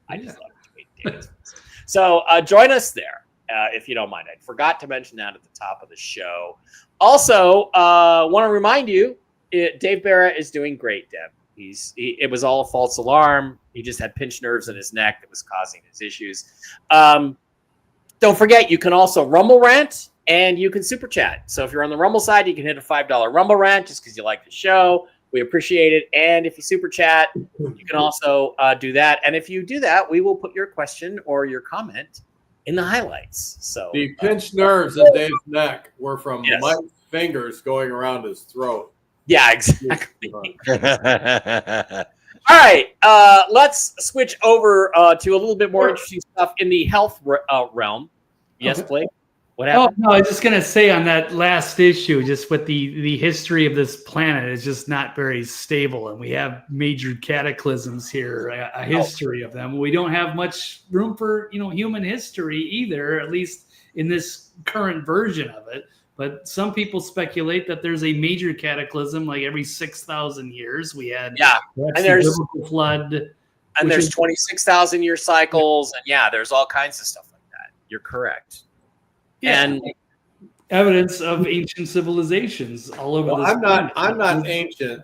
I just love it. So join us there if you don't mind. I forgot to mention that at the top of the show. Also, want to remind you, Dave Bara is doing great, Deb. It was all a false alarm. He just had pinched nerves in his neck that was causing his issues. Don't forget, you can also Rumble Rant and you can super chat. So if you're on the Rumble side, you can hit a $5 Rumble rant just because you like the show. We appreciate it. And if you super chat, you can also do that. And if you do that, we will put your question or your comment in the highlights. So The pinched nerves in Dave's neck were from Mike's fingers going around his throat. Yeah, exactly. All right, let's switch over to a little bit more interesting stuff in the health realm. Yes, Blake? What happened? Oh, no, I was just going to say on that last issue, just with the history of this planet is just not very stable. And we have major cataclysms here, a history of them. We don't have much room for, human history either, at least in this current version of it. But some people speculate that there's a major cataclysm like every 6,000 years. We had and there's biblical flood. And there's 26,000 year cycles. And there's all kinds of stuff like that. You're correct. Yeah. And evidence of ancient civilizations all over this planet. I'm not ancient,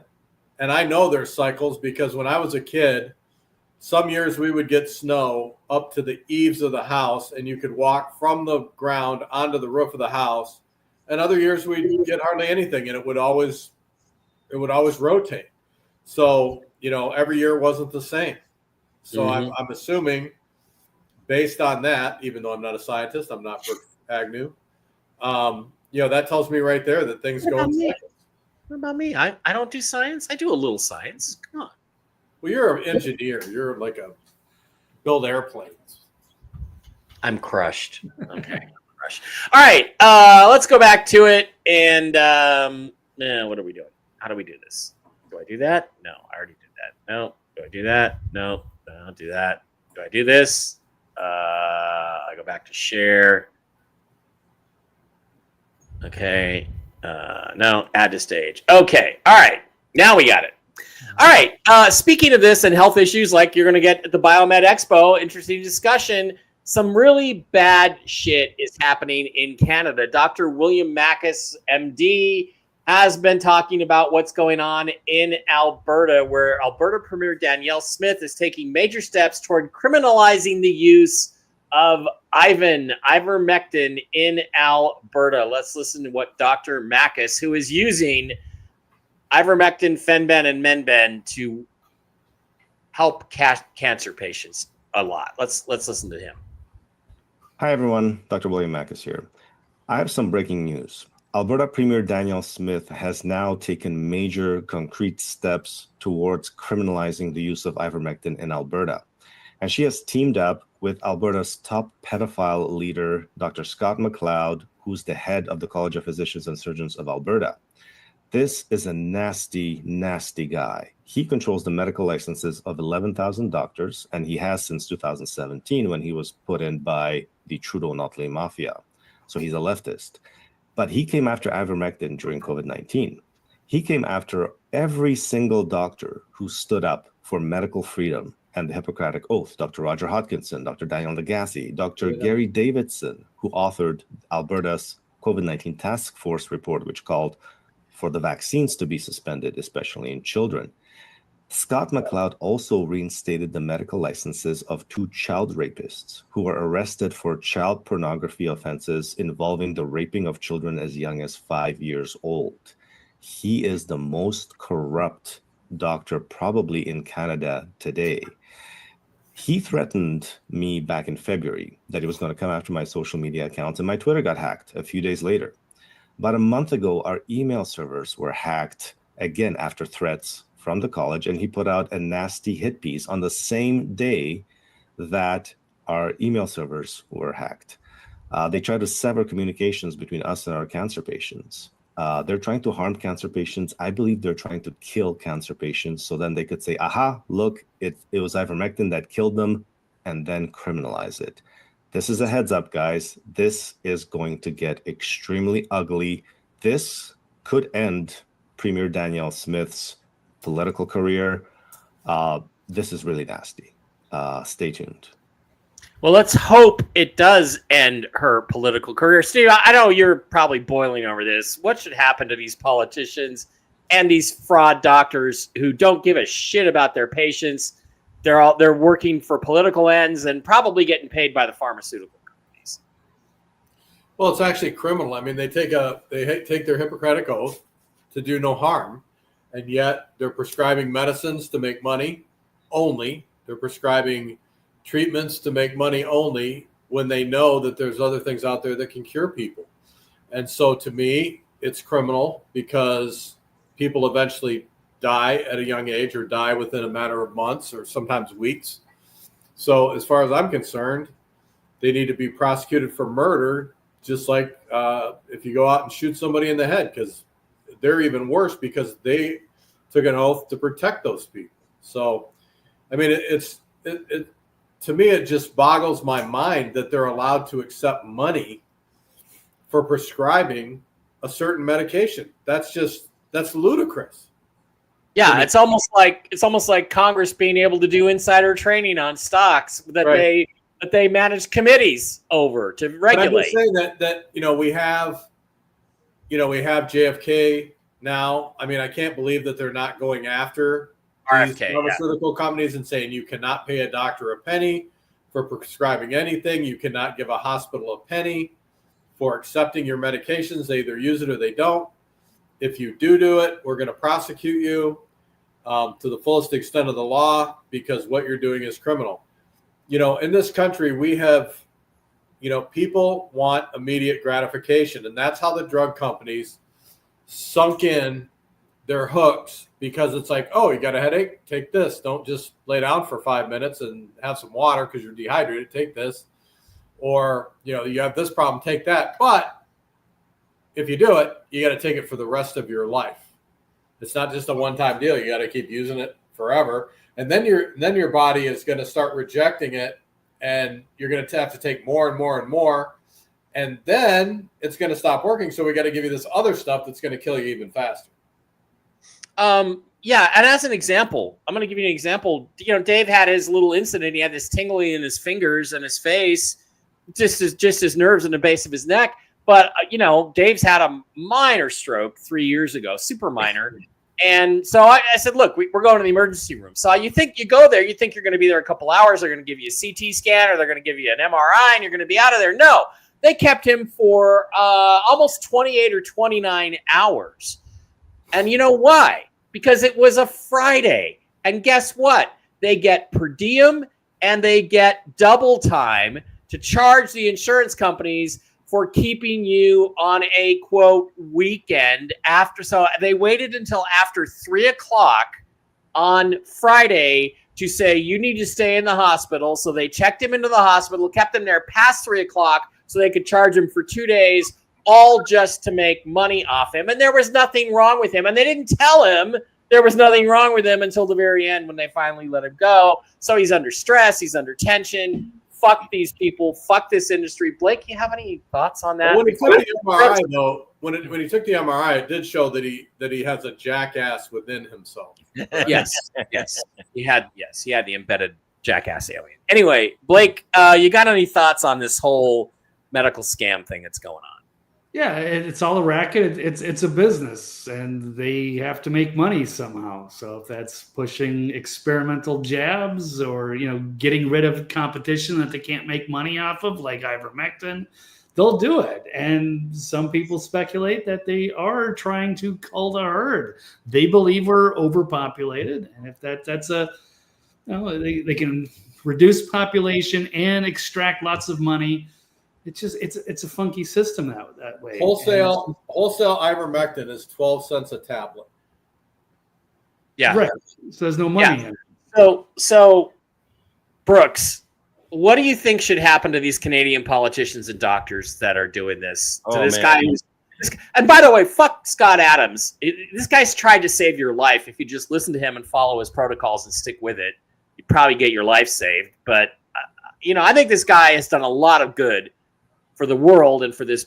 and I know there's cycles because when I was a kid, some years we would get snow up to the eaves of the house, and you could walk from the ground onto the roof of the house. And other years we'd get hardly anything, and it would always rotate. So every year wasn't the same. So I'm assuming, based on that, even though I'm not a scientist, I'm not Brooke Agnew. That tells me right there that things go in cycles. What about me? I don't do science. I do a little science. Come on. Well, you're an engineer. You're like build airplanes. I'm crushed. Okay. All right, let's go back to it. And what are we doing? How do we do this? Do I do that? No, I already did that. No. Do I do that? No, I don't do that. Do I do this? I go back to share. Okay. No, add to stage. Okay. All right. Now we got it. All right. Speaking of this and health issues, like you're going to get at the Biomed Expo, interesting discussion. Some really bad shit is happening in Canada. Dr. William Mackis, MD, has been talking about what's going on in Alberta, where Alberta Premier Danielle Smith is taking major steps toward criminalizing the use of ivermectin in Alberta. Let's listen to what Dr. Mackis, who is using ivermectin, Fenben, and Menben to help cancer patients a lot. Let's listen to him. Hi, everyone. Dr. William Mackis here. I have some breaking news. Alberta Premier Danielle Smith has now taken major concrete steps towards criminalizing the use of ivermectin in Alberta. And she has teamed up with Alberta's top pedophile leader, Dr. Scott McLeod, who's the head of the College of Physicians and Surgeons of Alberta. This is a nasty, nasty guy. He controls the medical licenses of 11,000 doctors, and he has since 2017 when he was put in by the Trudeau-Notley mafia. So he's a leftist. But he came after ivermectin during COVID-19. He came after every single doctor who stood up for medical freedom and the Hippocratic Oath. Dr. Roger Hodkinson, Dr. Daniel Lagasse, Dr. Gary Davidson, who authored Alberta's COVID-19 task force report, which called for the vaccines to be suspended, especially in children. Scott McLeod also reinstated the medical licenses of 2 child rapists who were arrested for child pornography offenses involving the raping of children as young as 5 years old. He is the most corrupt doctor probably in Canada today. He threatened me back in February that he was going to come after my social media accounts, and my Twitter got hacked a few days later. About a month ago, our email servers were hacked again after threats from the college, and he put out a nasty hit piece on the same day that our email servers were hacked. They tried to sever communications between us and our cancer patients. They're trying to harm cancer patients. I believe they're trying to kill cancer patients so then they could say, aha, look, it was ivermectin that killed them, and then criminalize it. This is a heads up, guys. This is going to get extremely ugly. This could end Premier Danielle Smith's political career. This is really nasty. Stay tuned. Well, let's hope it does end her political career. Steve, I know you're probably boiling over this. What should happen to these politicians and these fraud doctors who don't give a shit about their patients? They're working for political ends and probably getting paid by the pharmaceutical companies. Well, it's actually criminal. I mean, they take their Hippocratic oath to do no harm, and yet they're prescribing medicines to make money only. They're prescribing treatments to make money only when they know that there's other things out there that can cure people. And so to me, it's criminal because people eventually die at a young age or die within a matter of months or sometimes weeks. So as far as I'm concerned, they need to be prosecuted for murder, just like if you go out and shoot somebody in the head, because they're even worse because they took an oath to protect those people. So, I mean, it to me, it just boggles my mind that they're allowed to accept money for prescribing a certain medication. That's ludicrous. Yeah, it's almost like Congress being able to do insider trading on stocks that they manage committees over to regulate. But I'm just saying that we have JFK now. I mean, I can't believe that they're not going after these pharmaceutical companies and saying you cannot pay a doctor a penny for prescribing anything. You cannot give a hospital a penny for accepting your medications. They either use it or they don't. If you do it, we're going to prosecute you to the fullest extent of the law because what you're doing is criminal. In this country, we have, people want immediate gratification, and that's how the drug companies sunk in their hooks because it's like, oh, you got a headache? Take this. Don't just lay down for 5 minutes and have some water because you're dehydrated. Take this. Or, you have this problem, take that. But if you do it, you got to take it for the rest of your life. It's not just a one-time deal. You got to keep using it forever. And then your body is going to start rejecting it, and you're going to have to take more and more and more. And then it's going to stop working. So we got to give you this other stuff that's going to kill you even faster. Yeah, and as an example, I'm going to give you an example. Dave had his little incident. He had this tingling in his fingers and his face, just his nerves in the base of his neck. But, Dave's had a minor stroke 3 years ago, super minor. And so I said, look, we're going to the emergency room. So you go there, you think you're going to be there a couple hours. They're going to give you a CT scan or they're going to give you an MRI and you're going to be out of there. No, they kept him for almost 28 or 29 hours. And you know why? Because it was a Friday. And guess what? They get per diem and they get double time to charge the insurance companies for keeping you on a, quote, weekend after. So they waited until after 3:00 on Friday to say, you need to stay in the hospital. So they checked him into the hospital, kept him there past 3:00 so they could charge him for 2 days, all just to make money off him. And there was nothing wrong with him. And they didn't tell him there was nothing wrong with him until the very end when they finally let him go. So he's under stress. He's under tension. Fuck these people. Fuck this industry. Blake, you have any thoughts on that? When he took the MRI, though, when he took the MRI, it did show that he has a jackass within himself. Yes. He had the embedded jackass alien. Anyway, Blake, you got any thoughts on this whole medical scam thing that's going on? Yeah, it's all a racket. It's a business, and they have to make money somehow. So if that's pushing experimental jabs or getting rid of competition that they can't make money off of, like ivermectin, they'll do it. And some people speculate that they are trying to cull the herd. They believe we're overpopulated, and if that's they can reduce population and extract lots of money. It's a funky system that way. Wholesale ivermectin is 12 cents a tablet. Yeah. Right. So there's no money in it. So Brooks, what do you think should happen to these Canadian politicians and doctors that are doing this? Guy and by the way, fuck Scott Adams. This guy's tried to save your life. If you just listen to him and follow his protocols and stick with it, you'd probably get your life saved. But I think this guy has done a lot of good for the world and for the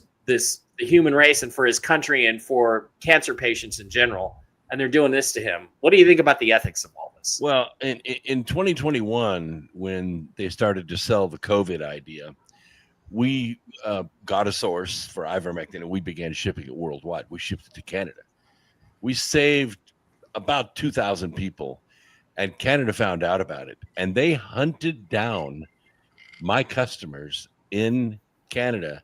human race and for his country and for cancer patients in general. And they're doing this to him. What do you think about the ethics of all this? Well, in 2021, when they started to sell the COVID idea, we got a source for ivermectin and we began shipping it worldwide. We shipped it to Canada. We saved about 2,000 people, and Canada found out about it. And they hunted down my customers in Canada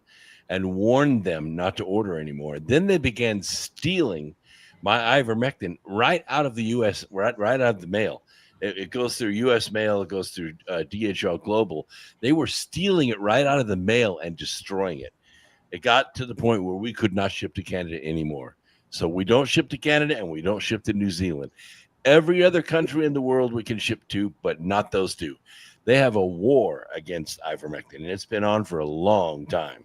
and warned them not to order anymore. Then they began stealing my ivermectin right out of the U.S., right out of the mail. It goes through U.S. mail. It goes through DHL Global. They were stealing it right out of the mail and destroying it. It got to the point where we could not ship to Canada anymore. So we don't ship to Canada and we don't ship to New Zealand. Every other country in the world we can ship to, but not those two. They have a war against ivermectin, and it's been on for a long time.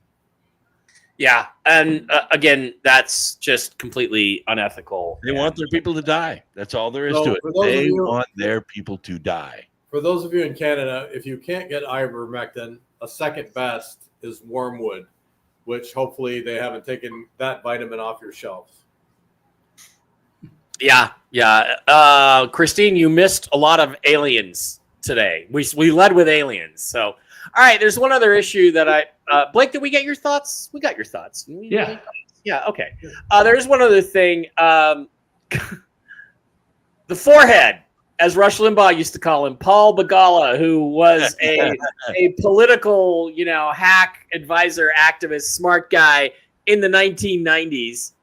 Yeah, and again, that's just completely unethical. They want their people to die. That's all there is So to it. for those of They you- want their people to die. For those of you in Canada, if you can't get ivermectin, a second best is wormwood, which hopefully they haven't taken that vitamin off your shelves. Yeah. Christine, you missed a lot of aliens today. We led with aliens. So, all right, there's one other issue that Blake, did we get your thoughts? We got your thoughts. Yeah. Yeah, okay. There's one other thing. The forehead, as Rush Limbaugh used to call him, Paul Begala, who was a political, hack advisor, activist, smart guy in the 1990s,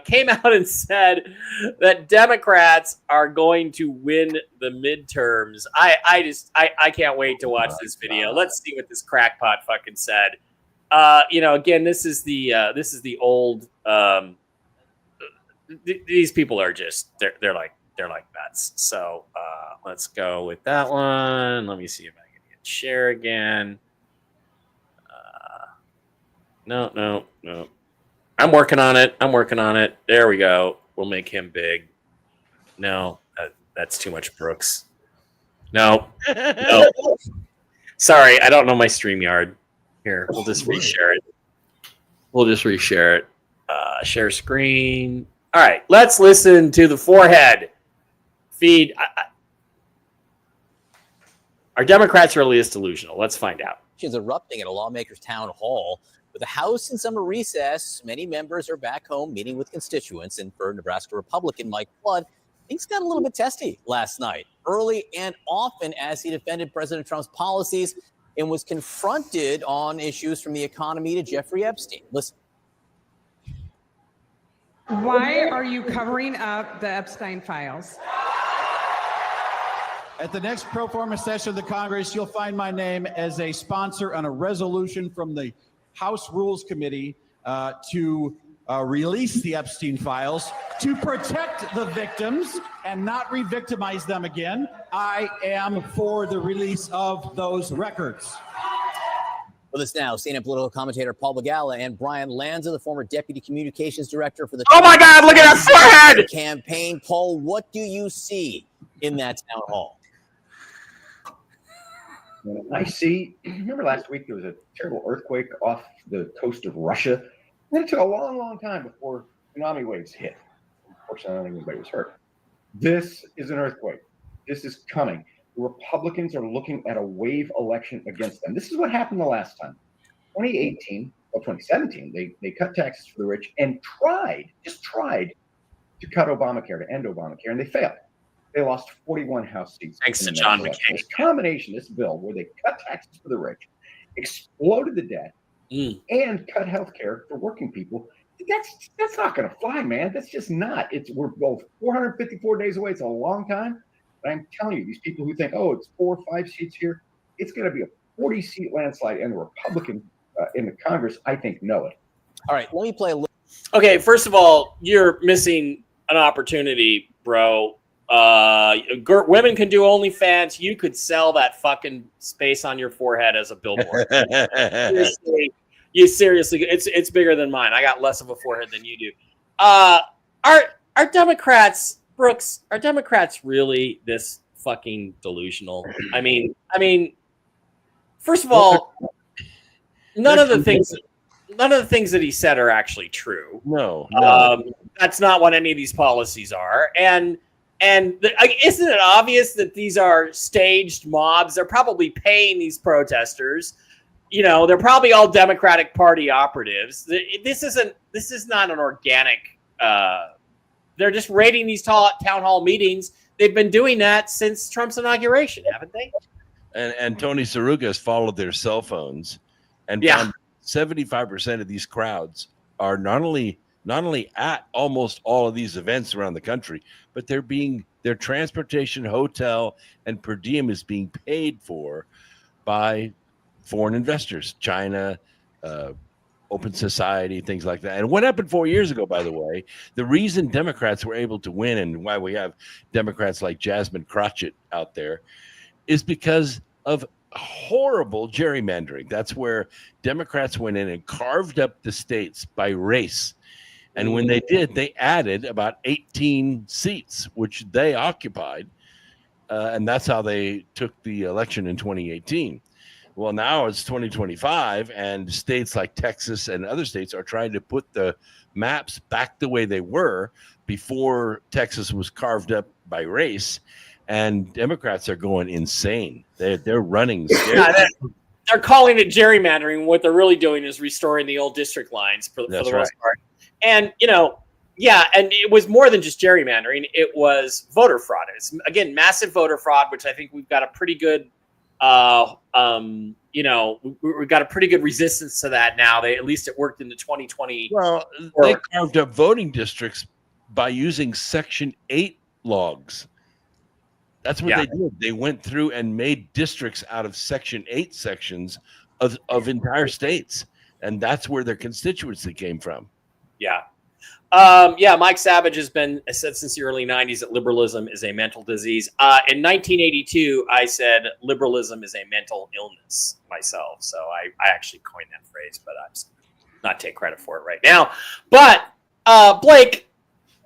came out and said that Democrats are going to win the midterms. I can't wait to watch this video. Let's see what this crackpot fucking said. Again, this is the old. These people are just they're like nuts. So let's go with that one. Let me see if I can hit share again. No. I'm working on it. There we go. We'll make him big. No, that's too much, Brooks. No. Sorry, I don't know my StreamYard. Here, we'll just reshare it. Share screen. All right, let's listen to the forehead feed. Are Democrats really this delusional? Let's find out. Is erupting at a lawmakers' town hall. With the House in summer recess, many members are back home meeting with constituents. And for Nebraska Republican Mike Flood, things got a little bit testy last night, early and often as he defended President Trump's policies and was confronted on issues from the economy to Jeffrey Epstein. Listen. Why are you covering up the Epstein files? At the next pro forma session of the Congress, you'll find my name as a sponsor on a resolution from the House Rules Committee to release the Epstein files to protect the victims and not re-victimize them again. I am for the release of those records. With us now, CNN political commentator Paul Begala and Brian Lanza, the former deputy communications director for the Oh my God, look at that forehead! Campaign. Paul, what do you see in that town hall? I see, remember last week there was a terrible earthquake off the coast of Russia? And it took a long, long time before tsunami waves hit. Unfortunately, I don't think anybody was hurt. This is an earthquake. This is coming. The Republicans are looking at a wave election against them. This is what happened the last time. 2017, they cut taxes for the rich and just tried to cut Obamacare, to end Obamacare, and they failed. They lost 41 House seats. Thanks to John McCain. This combination, this bill, where they cut taxes for the rich, exploded the debt, and cut health care for working people, that's not going to fly, man. That's just not. We're both 454 days away. It's a long time. But I'm telling you, these people who think, it's 4 or 5 seats here, it's going to be a 40-seat landslide, and the Republicans in the Congress, I think, know it. All right, let me play a little. Okay, first of all, you're missing an opportunity, bro. Women can do OnlyFans. You could sell that fucking space on your forehead as a billboard. Seriously, it's bigger than mine. I got less of a forehead than you do. Are Democrats, Brooks? Are Democrats really this fucking delusional? I mean, first of all, none of the things that he said are actually true. No. That's not what any of these policies are. And isn't it obvious that these are staged mobs? They're probably paying these protesters. They're probably all Democratic Party operatives. This is not an organic. They're just raiding these town hall meetings. They've been doing that since Trump's inauguration, haven't they? And Tony Sarugas followed their cell phones and found 75% of these crowds are not only at almost all of these events around the country, but their transportation, hotel, and per diem is being paid for by foreign investors, China, open society, things like that. And what happened 4 years ago, by the way, the reason Democrats were able to win and why we have Democrats like Jasmine Crotchet out there is because of horrible gerrymandering. That's where Democrats went in and carved up the states by race. And when they did, they added about 18 seats, which they occupied. And that's how they took the election in 2018. Well, now it's 2025, and states like Texas and other states are trying to put the maps back the way they were before Texas was carved up by race. And Democrats are going insane. They're running. They're calling it gerrymandering. What they're really doing is restoring the old district lines for the most part. And, and it was more than just gerrymandering. It was voter fraud. It's, again, massive voter fraud, which I think we've got a pretty good we've got a pretty good resistance to that now. At least it worked in the 2020. Well, they carved up voting districts by using Section 8 logs. That's what they did. They went through and made districts out of Section 8 sections of entire states. And that's where their constituency came from. Yeah. Mike Savage has been said since the early 90s that liberalism is a mental disease. In 1982, I said liberalism is a mental illness myself. So I actually coined that phrase, but I'm not take credit for it right now. But Blake,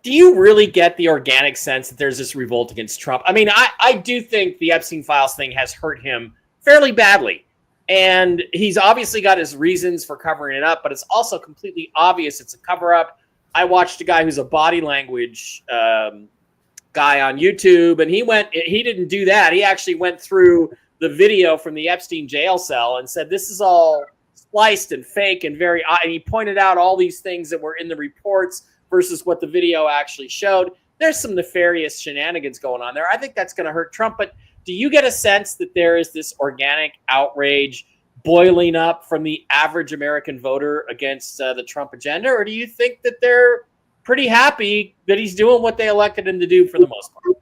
do you really get the organic sense that there's this revolt against Trump? I mean, I do think the Epstein files thing has hurt him fairly badly. And he's obviously got his reasons for covering it up, but it's also completely obvious it's a cover-up. I watched a guy who's a body language guy on YouTube, and he didn't do that. He actually went through the video from the Epstein jail cell and said, this is all spliced and fake and and he pointed out all these things that were in the reports versus what the video actually showed. There's some nefarious shenanigans going on there. I think that's going to hurt Trump, but do you get a sense that there is this organic outrage boiling up from the average American voter against the Trump agenda? Or do you think that they're pretty happy that he's doing what they elected him to do for the most part?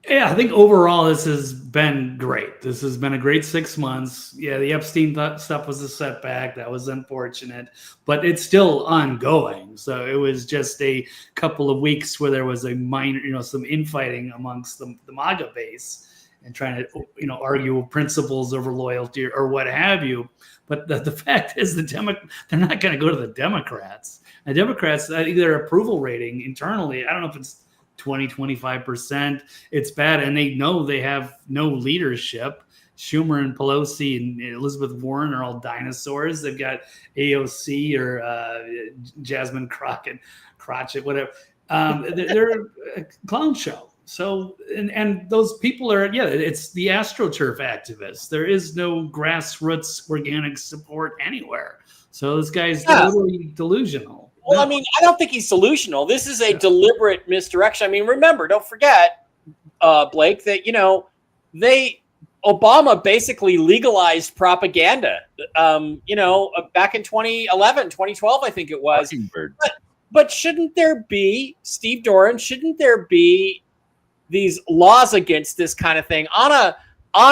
Yeah, I think overall this has been great. This has been a great 6 months. Yeah, the Epstein stuff was a setback. That was unfortunate, but it's still ongoing. So it was just a couple of weeks where there was a minor, some infighting amongst the MAGA base and trying to, argue principles over loyalty or what have you. But the fact is they're not going to go to the Democrats. And Democrats, I think their approval rating internally, I don't know if it's 20-25%. It's bad. And they know they have no leadership. Schumer and Pelosi and Elizabeth Warren are all dinosaurs. They've got AOC or Jasmine Crotchet, whatever. They're a clown show. So, and those people are, it's the AstroTurf activists. There is no grassroots organic support anywhere. So this guy's totally delusional. Well, I mean, I don't think he's delusional. This is a deliberate misdirection. I mean, remember, don't forget, Blake, that, Obama basically legalized propaganda, back in 2011, 2012, I think it was. But shouldn't there be, Steve Doran, these laws against this kind of thing on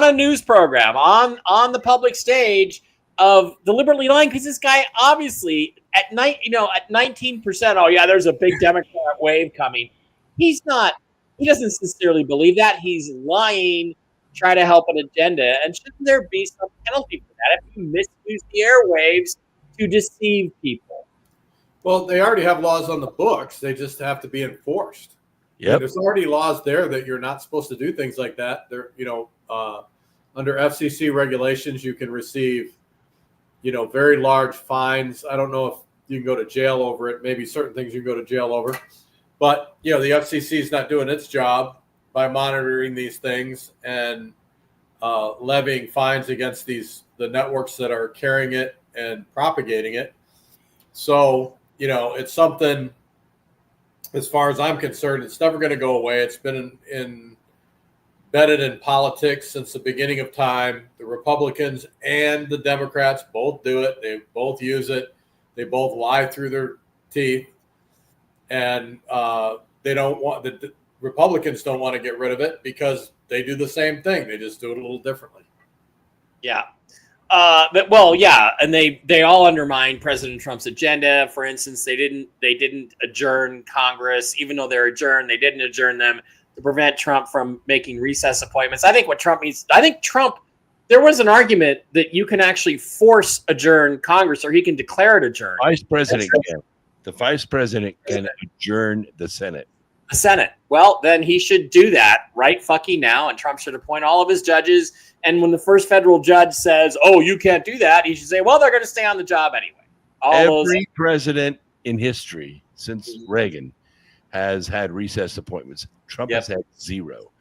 a news program, on the public stage of deliberately lying? Because this guy obviously at 19%, oh yeah, there's a big Democrat wave coming. He doesn't sincerely believe that. He's lying, try to help an agenda. And shouldn't there be some penalty for that if you misuse the airwaves to deceive people? Well, they already have laws on the books. They just have to be enforced. Yep. There's already laws there that you're not supposed to do things like that. There, under FCC regulations, you can receive, very large fines. I don't know if you can go to jail over it. Maybe certain things you can go to jail over. But, the FCC is not doing its job by monitoring these things and levying fines against the networks that are carrying it and propagating it. So, it's something, as far as I'm concerned, it's never going to go away. It's been in embedded in politics since the beginning of time. The Republicans and the Democrats both do it. They both use it. They both lie through their teeth. And they don't want the Republicans don't want to get rid of it because they do the same thing. They just do it a little differently. Yeah. And they all undermine President Trump's agenda. For instance, they didn't adjourn Congress, even though they're adjourned. They didn't adjourn them to prevent Trump from making recess appointments. I think what Trump needs. There was an argument that you can actually force adjourn Congress, or he can declare it adjourned. The vice president can adjourn the Senate. The Senate. Well, then he should do that right fucking now, and Trump should appoint all of his judges. And when the first federal judge says, "Oh, you can't do that," he should say, "Well, they're going to stay on the job anyway." Every president in history since Reagan has had recess appointments. Trump has had 0.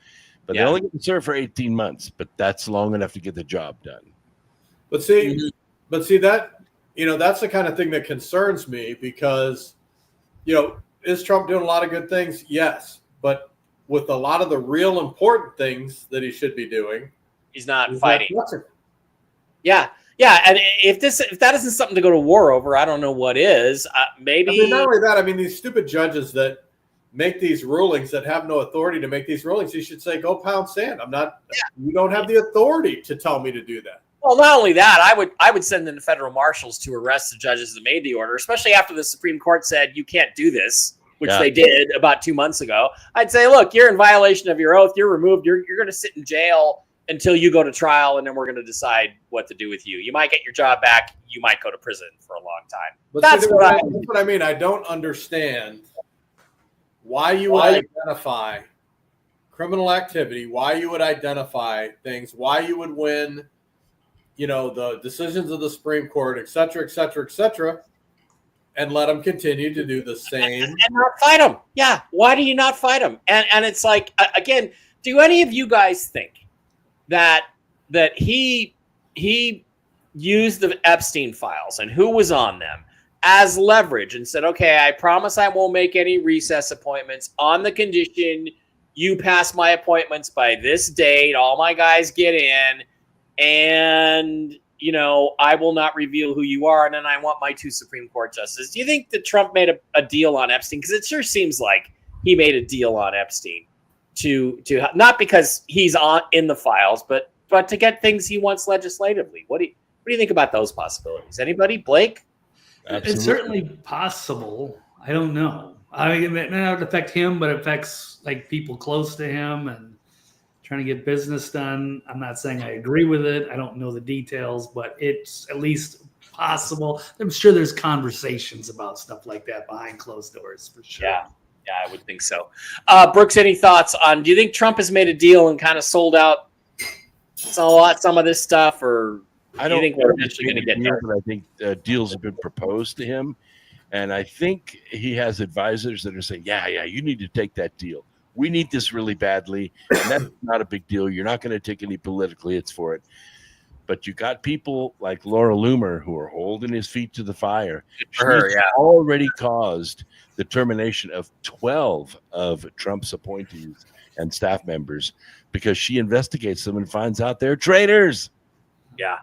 But they only get to serve for 18 months, but that's long enough to get the job done. But see that, that's the kind of thing that concerns me because, is Trump doing a lot of good things? Yes. But with a lot of the real important things that he should be doing, he's not fighting. Yeah. And if that isn't something to go to war over, I don't know what is. Maybe. Not only that, these stupid judges that make these rulings that have no authority to make these rulings, you should say, go pound sand. You don't have the authority to tell me to do that. Well, not only that, I would send in the federal marshals to arrest the judges that made the order, especially after the Supreme Court said you can't do this, which they did about 2 months ago. I'd say, look, you're in violation of your oath. You're removed. You're going to sit in jail until you go to trial, and then we're going to decide what to do with you. You might get your job back. You might go to prison for a long time. But that's what I mean. I don't understand why you would identify criminal activity, why you would identify things, why you would win, the decisions of the Supreme Court, et cetera, et cetera, et cetera, and let them continue to do the same. And not fight them. Yeah. Why do you not fight them? And it's like, again, do any of you guys think that he used the Epstein files and who was on them as leverage and said, okay, I promise I won't make any recess appointments on the condition you pass my appointments by this date, all my guys get in, and, I will not reveal who you are, and then I want my 2 Supreme Court justices. Do you think that Trump made a deal on Epstein? Because it sure seems like he made a deal on Epstein to not because he's in the files, but to get things he wants legislatively. What do you think about those possibilities? Anybody? Blake? Absolutely. It's certainly possible. I don't know. It may not affect him, but it affects people close to him and trying to get business done. I'm not saying I agree with it. I don't know the details, but it's at least possible. I'm sure there's conversations about stuff like that behind closed doors for sure. Yeah, I would think so. Brooks, any thoughts on? Do you think Trump has made a deal and kind of sold out some of this stuff, or? I don't think we're eventually going to get there. But I think deals have been proposed to him, and I think he has advisors that are saying, "Yeah, you need to take that deal. We need this really badly, and that's not a big deal. You're not going to take any political hits for it." But you got people like Laura Loomer who are holding his feet to the fire. She's already caused the termination of 12 of Trump's appointees and staff members because she investigates them and finds out they're traitors. Yeah.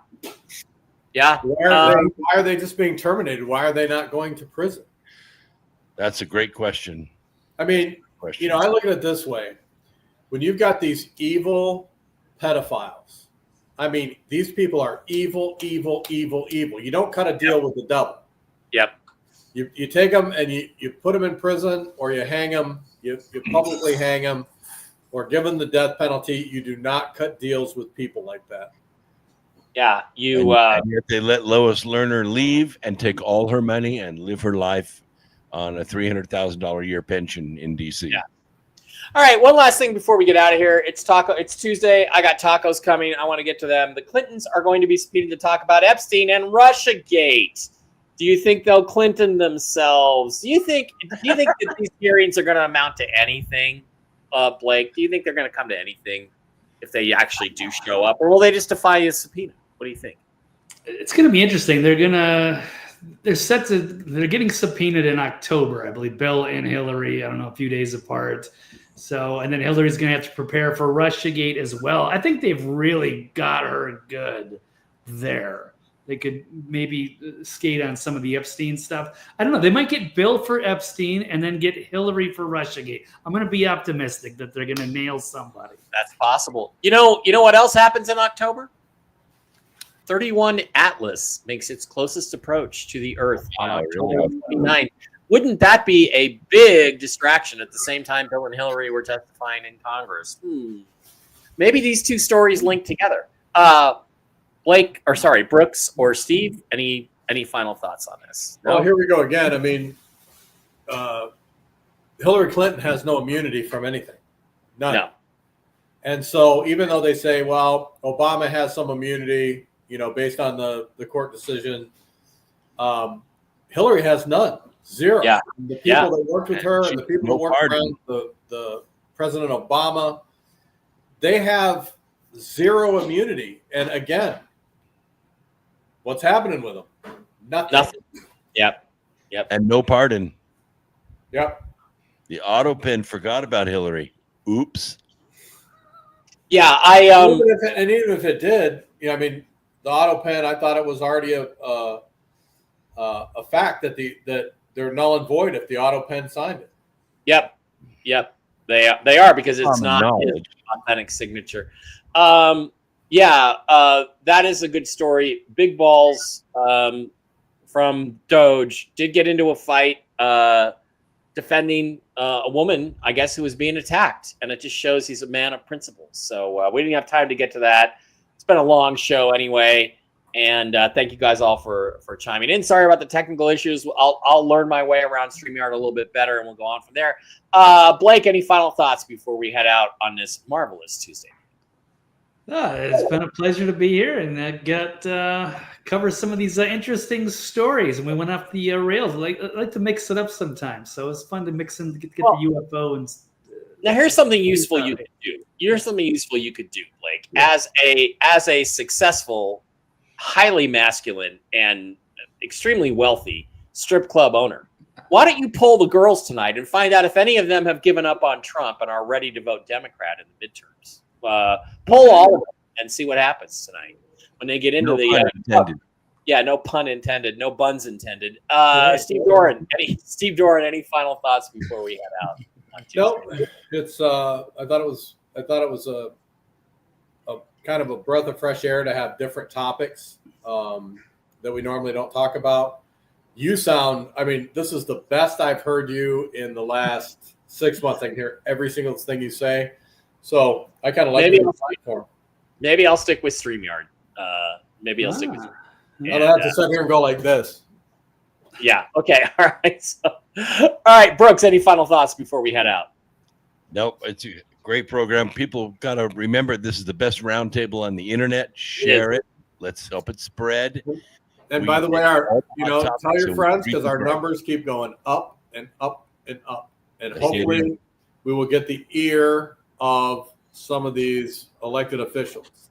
Why are they just being terminated? Why are they not going to prison? That's a great question. I look at it this way. When you've got these evil pedophiles, these people are evil, evil, evil, evil. You don't cut a deal with the devil. Yep. You take them and you put them in prison, or you hang them, you publicly hang them, or give them the death penalty. You do not cut deals with people like that. Yeah, and yet they let Lois Lerner leave and take all her money and live her life on a $300,000 a year pension in D.C. Yeah. All right, one last thing before we get out of here. It's Tuesday. I got tacos coming. I want to get to them. The Clintons are going to be subpoenaed to talk about Epstein and Russiagate. Do you think they'll Clinton themselves? Do you think that these hearings are going to amount to anything, Blake? Do you think they're going to come to anything if they actually do show up, or will they just defy a subpoena? What do you think? It's going to be interesting. They're getting subpoenaed in October, I believe. Bill and Hillary, I don't know, a few days apart. So, and then Hillary's going to have to prepare for Russiagate as well. I think they've really got her good there. They could maybe skate on some of the Epstein stuff. I don't know. They might get Bill for Epstein and then get Hillary for Russiagate. I'm going to be optimistic that they're going to nail somebody. That's possible. You know what else happens in October? 31 Atlas makes its closest approach to the Earth on October 29th. Wouldn't that be a big distraction at the same time Bill and Hillary were testifying in Congress? Maybe these two stories link together. Brooks or Steve, any final thoughts on this? No? Well, here we go again. I mean, Hillary Clinton has no immunity from anything. None. No. And so even though they say, well, Obama has some immunity, based on the court decision, Hillary has none. Zero. Yeah. The people that worked with her and the people that worked around the President Obama, they have zero immunity. And again, what's happening with them? Nothing. Yep. And no pardon. Yep. The auto pen forgot about Hillary. Oops. Yeah, even if it did, the auto pen, I thought it was already a fact that they're null and void if the auto pen signed it. Yep. They are because it's not his authentic signature. That is a good story. Big Balls from Doge did get into a fight defending a woman, I guess, who was being attacked, and it just shows he's a man of principles. So we didn't have time to get to that. It's been a long show anyway. And thank you guys all for chiming in. Sorry about the technical issues. I'll learn my way around StreamYard a little bit better, and we'll go on from there. Blake, any final thoughts before we head out on this marvelous Tuesday? It's been a pleasure to be here and cover some of these interesting stories. And we went off the rails. I like to mix it up sometimes. So it's fun to mix in, get the UFO and. Now here's something useful you could do. Blake, as a successful, highly masculine and extremely wealthy strip club owner. Why don't you poll the girls tonight and find out if any of them have given up on Trump and are ready to vote Democrat in the midterms? Poll all of them and see what happens tonight when they get into no pun intended, no buns intended. Steve Doran, any final thoughts before we head out? No, it's I thought it was a kind of a breath of fresh air to have different topics that we normally don't talk about. You sound, this is the best I've heard you in the last 6 months. I can hear every single thing you say. So I kind of like maybe I'll stick with StreamYard. I don't have to sit here and go like this. Yeah. Okay. All right. All right, Brooks, any final thoughts before we head out? Nope. It's a great program. People got to remember this is the best roundtable on the internet. Share it. Let's help it spread. And by the way, tell your friends, because our numbers keep going up and up and up. And hopefully we will get the ear of some of these elected officials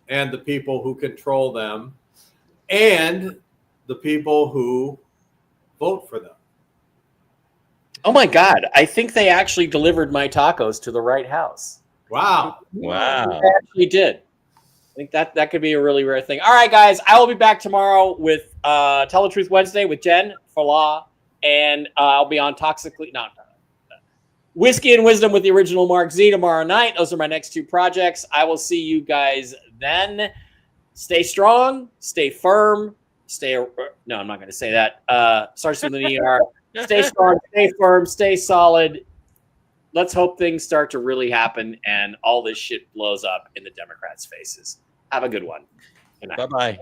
and the people who control them and the people who vote for them. Oh my God. I think they actually delivered my tacos to the right house. Wow. They actually did. I think that could be a really rare thing. All right, guys. I will be back tomorrow with Tell the Truth Wednesday with Jen Falah, and I'll be on Toxically. Whiskey and Wisdom with the original Mark Z tomorrow night. Those are my next two projects. I will see you guys then. Stay strong, stay firm, no, I'm not going to say that. Starts with an ER. Stay strong, stay firm, stay solid. Let's hope things start to really happen and all this shit blows up in the Democrats' faces. Have a good one. Good night. Bye-bye.